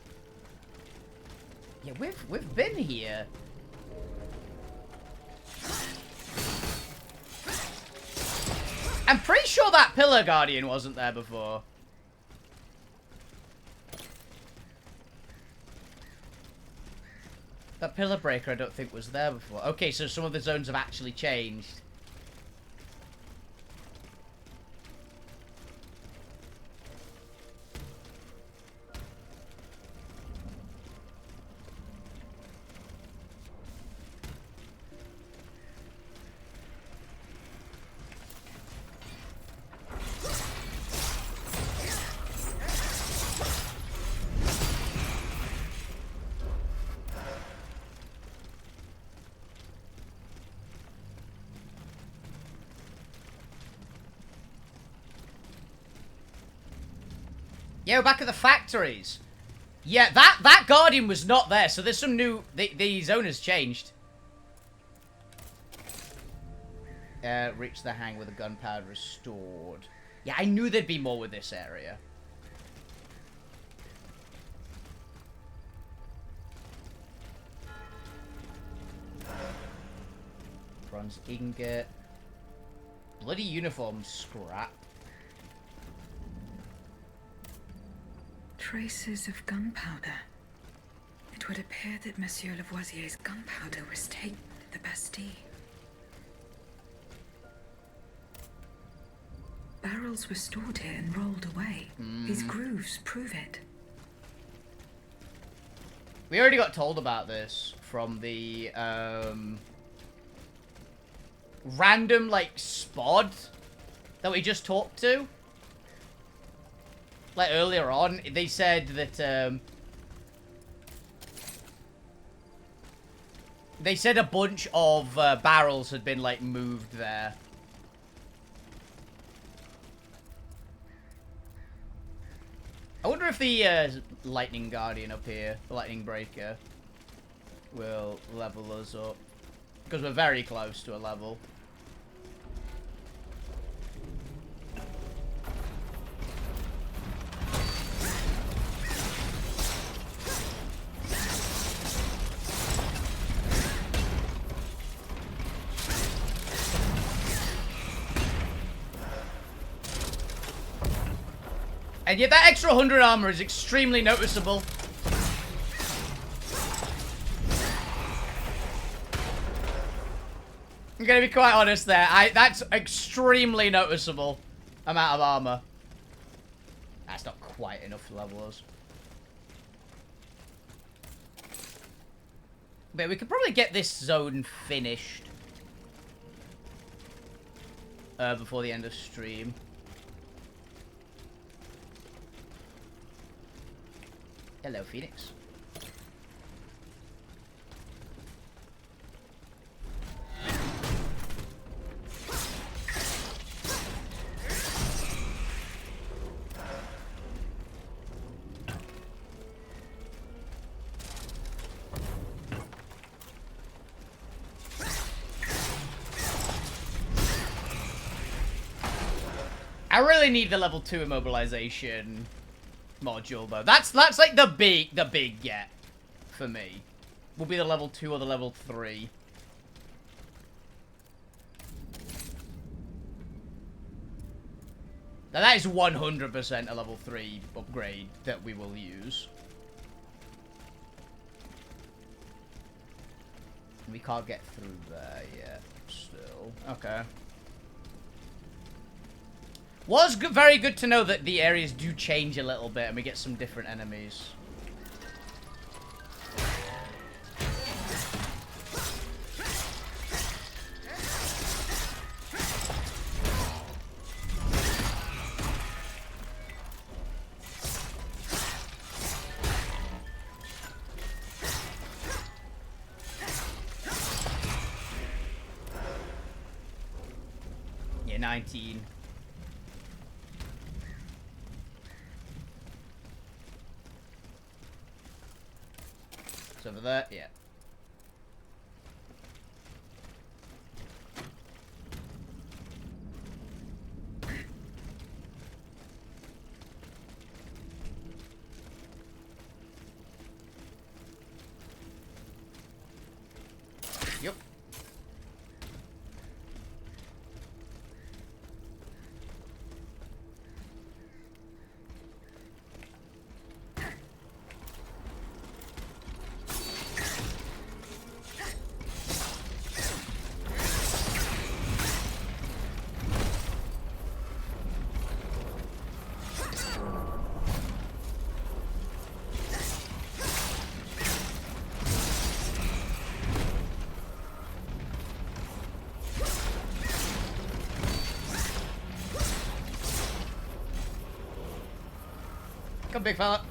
Yeah, we've been here. I'm pretty sure that Pillar Guardian wasn't there before. That Pillar Breaker I don't think was there before. Okay, so some of the zones have actually changed. Yeah, we're back at the factories. Yeah, that Guardian was not there, so there's some new... The zone has changed. Reach the hang with the gunpowder restored. Yeah, I knew there'd be more with this area. Bronze ingot. Bloody uniform scrap. Traces of gunpowder. It would appear that Monsieur Lavoisier's gunpowder was taken to the Bastille. Barrels were stored here and rolled away. These grooves prove it. We already got told about this from the random like spod that we just talked to. Like earlier on, they said that they said a bunch of barrels had been like moved there. I wonder if the Lightning Guardian up here, the Lightning Breaker, will level us up. Because we're very close to a level. And yet that extra 100 armor is extremely noticeable. I'm gonna be quite honest there. That's extremely noticeable amount of armor. That's not quite enough to level us. But we could probably get this zone finished before the end of stream. Hello, Phoenix. I really need the level 2 immobilization module, though. That's like the big get for me. Will be the level 2 or the level 3. Now that is 100% a level 3 upgrade that we will use. We can't get through there yet, still. Okay. Was very good to know that the areas do change a little bit and we get some different enemies. Yeah, 19. It's over there, yeah. Yep. Come, big fella.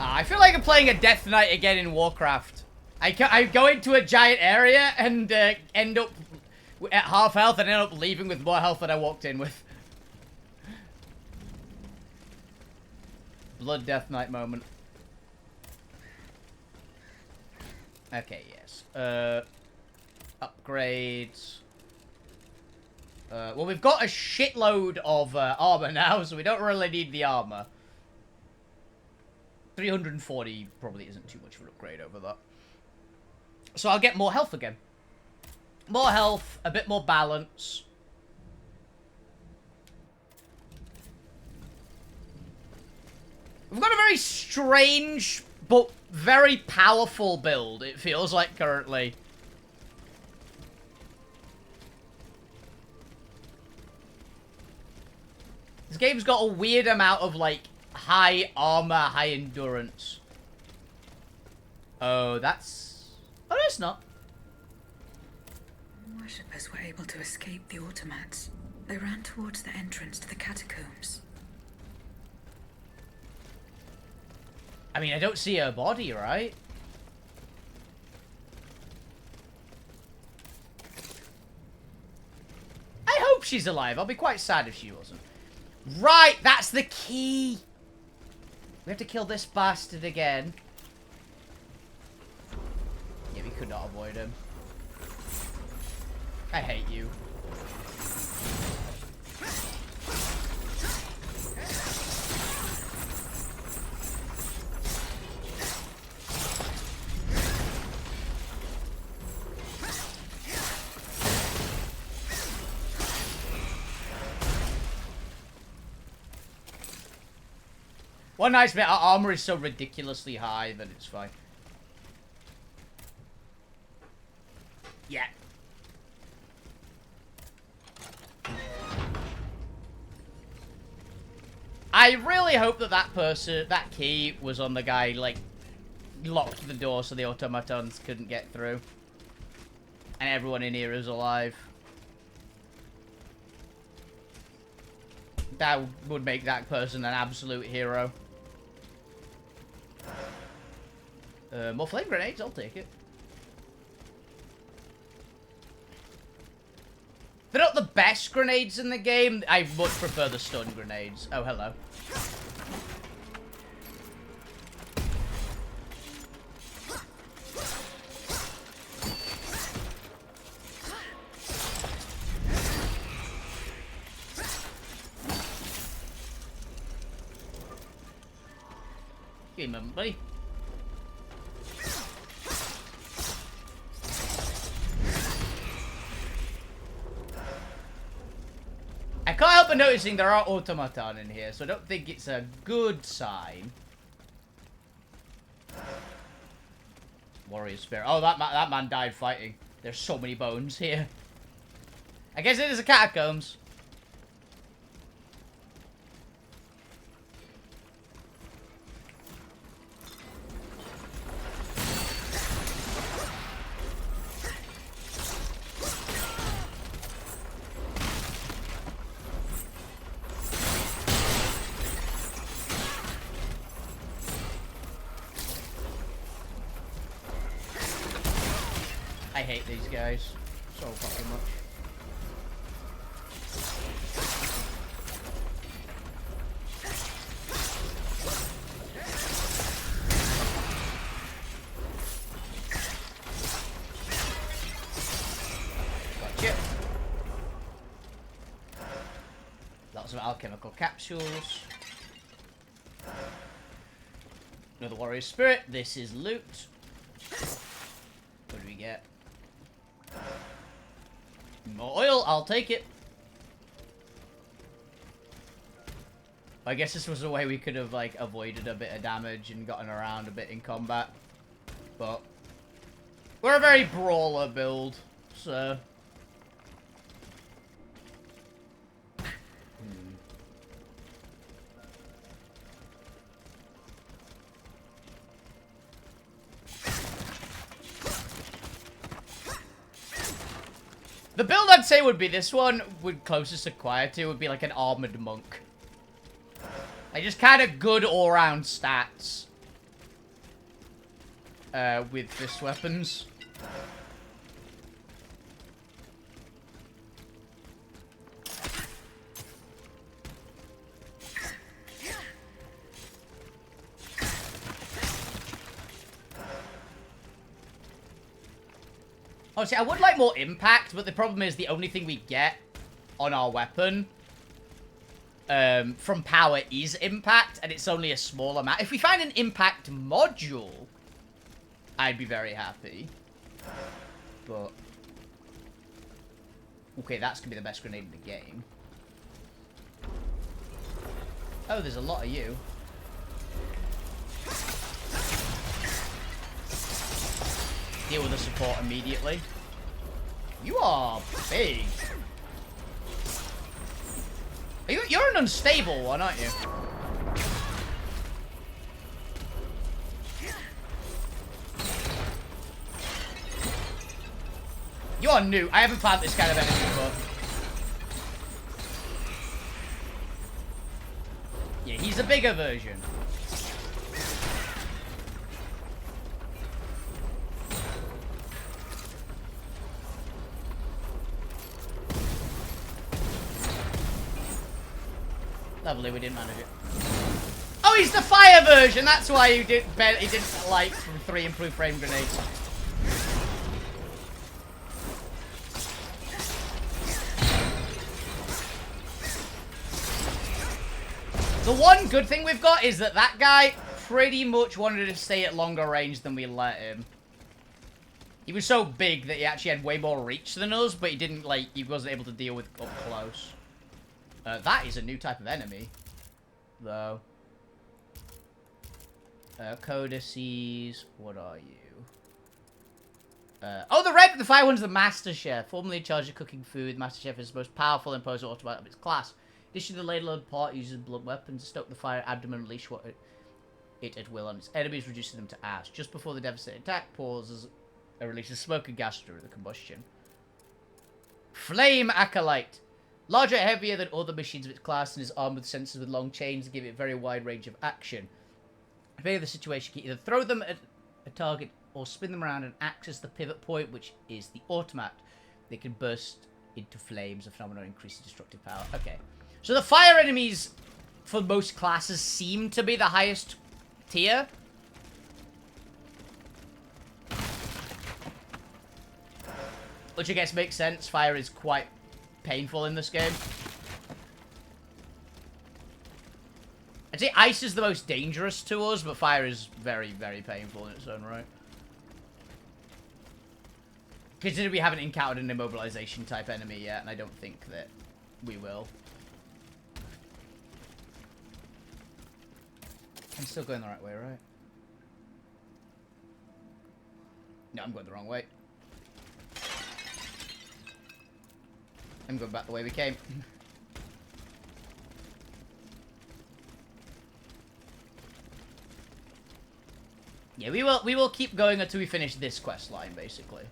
I feel like I'm playing a Death Knight again in Warcraft. I go into a giant area and end up at half health and end up leaving with more health than I walked in with. Blood Death Knight moment. Okay, yes. Upgrades. Well, we've got a shitload of armor now, so we don't really need the armor. 340 probably isn't too much of an upgrade over that. So I'll get more health again. More health, a bit more balance. We've got a very strange, but very powerful build, it feels like, currently. This game's got a weird amount of, like, high armor, high endurance. Oh, that's... Oh, no, it's not. Worshippers were able to escape the automats. They ran towards the entrance to the catacombs. I mean, I don't see her body, right? I hope she's alive. I'll be quite sad if she wasn't. Right, that's the key. We have to kill this bastard again. Yeah, we could not avoid him. I hate you. One nice bit, our armor is so ridiculously high that it's fine. Yeah. I really hope that that key was on the guy, like, locked the door so the automatons couldn't get through. And everyone in here is alive. That would make that person an absolute hero. More flame grenades, I'll take it. They're not the best grenades in the game. I much prefer the stun grenades. Oh, hello. Give me a moment, buddy. I can't help but noticing there are automaton in here, so I don't think it's a good sign. Warrior spirit. Oh, that man died fighting. There's so many bones here. I guess it is a catacombs. I hate these guys so fucking much. Gotcha. Lots of alchemical capsules. Another warrior spirit. This is loot. What do we get? More oil, I'll take it. I guess this was a way we could have, like, avoided a bit of damage and gotten around a bit in combat. But we're a very brawler build, so... The build I'd say would be this one, would closest acquired to, would be like an armored monk. Like just kind of good all-round stats. With fist weapons. Obviously, I would like more impact, but the problem is the only thing we get on our weapon from power is impact, and it's only a small amount. If we find an impact module, I'd be very happy. But... okay, that's going to be the best grenade in the game. Oh, there's a lot of you. Deal with the support immediately. You are big. You're an unstable one, aren't you? You are new. I haven't found this kind of enemy before. Yeah, he's a bigger version. Lovely, we didn't manage it. Oh, he's the fire version! That's why he didn't like from 3 improved frame grenades. The one good thing we've got is that that guy pretty much wanted to stay at longer range than we let him. He was so big that he actually had way more reach than us, but he didn't, like, he wasn't able to deal with up close. That is a new type of enemy, though. Codices, what are you? Oh, the fire one's the Master Chef. Formerly in charge of cooking food, Master Chef is the most powerful and imposing automat of its class. Addition to the ladle part uses blunt weapons to stoke the fire abdomen, unleash it at will on its enemies, reducing them to ash. Just before the devastating attack pauses, it releases smoke and gas during the combustion. Flame Acolyte. Larger and heavier than other machines of its class and is armed with sensors with long chains to give it a very wide range of action. Depending on the situation, you can either throw them at a target or spin them around and access the pivot point, which is the automat. They can burst into flames, a phenomenon increasing destructive power. Okay. So the fire enemies for most classes seem to be the highest tier. Which I guess makes sense. Fire is quite painful in this game. I I'd say ice is the most dangerous to us, but fire is very, very painful in its own right. Considering we haven't encountered an immobilization type enemy yet, and I don't think that we will. I'm still going the right way, right? No, I'm going the wrong way. I'm going back the way we came. Yeah, we will keep going until we finish this quest line, basically.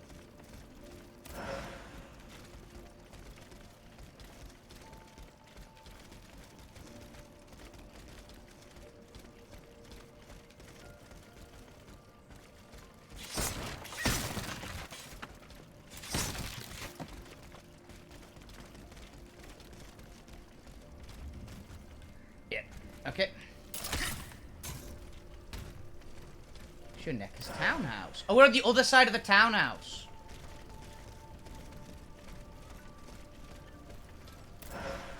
Yeah. Okay. Necker's townhouse. Oh, we're on the other side of the townhouse.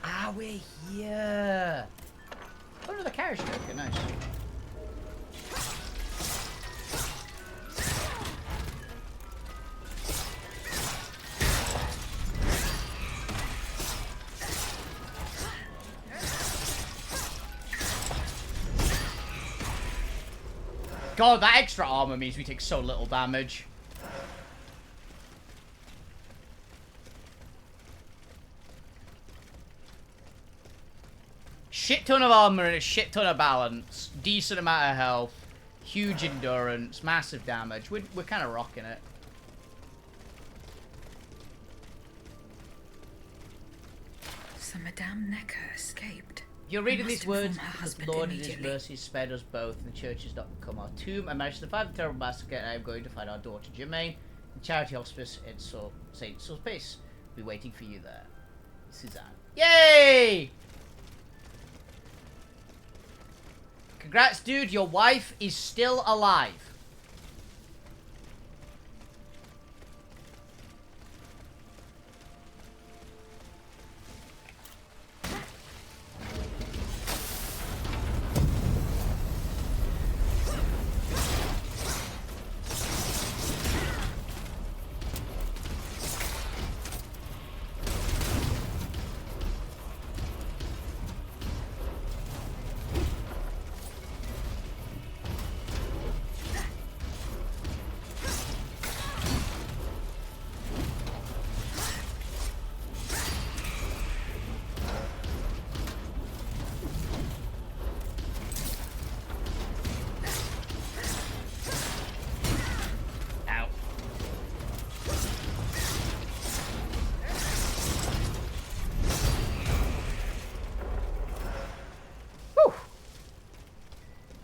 Ah, we're here. Oh, another carriage joker. Nice. God, that extra armor means we take so little damage. Shit ton of armor and a shit ton of balance. Decent amount of health. Huge endurance. Massive damage. We're kind of rocking it. So Madame Necker escaped. You're reading these words because the Lord in His mercy spared us both, and the church has not become our tomb. I managed to survive the terrible massacre, and I am going to find our daughter Germaine in Charity Hospice in Saint Sulpice. We'll be waiting for you there. Suzanne. Yay! Congrats, dude. Your wife is still alive.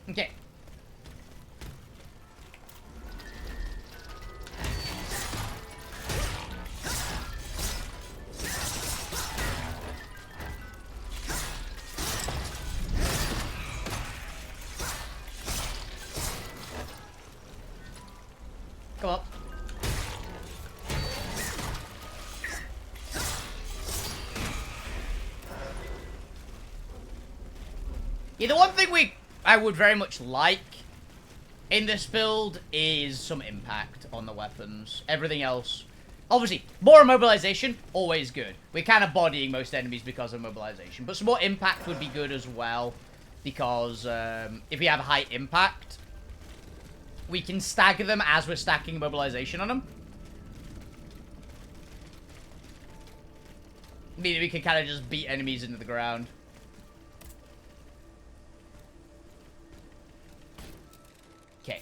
Okay. Come up. Yeah, the one thing I would very much like in this build is some impact on the weapons. Everything else, obviously, more immobilization, always good. We're kind of bodying most enemies because of immobilization, but some more impact would be good as well, because if we have a high impact, we can stagger them as we're stacking immobilization on them. Meaning we can kind of just beat enemies into the ground. Okay.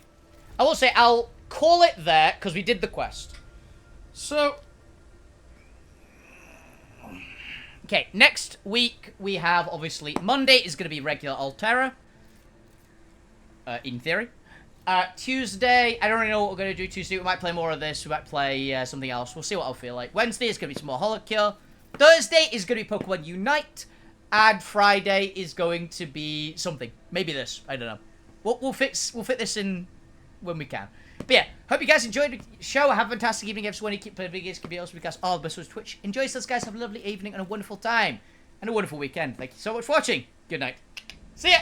I will say, I'll call it there, because we did the quest. So... okay, next week we have, obviously, Monday is going to be regular Altera. In theory. Tuesday, I don't really know what we're going to do Tuesday. We might play more of this. We might play something else. We'll see what I'll feel like. Wednesday is going to be some more Holocure. Thursday is going to be Pokemon Unite. And Friday is going to be something. Maybe this. I don't know. We'll fit this in when we can. But yeah, hope you guys enjoyed the show. Have a fantastic evening, everyone. Keep playing video games, keep else because all the best on Twitch. Enjoy yourselves, guys. Have a lovely evening and a wonderful time. And a wonderful weekend. Thank you so much for watching. Good night. See ya!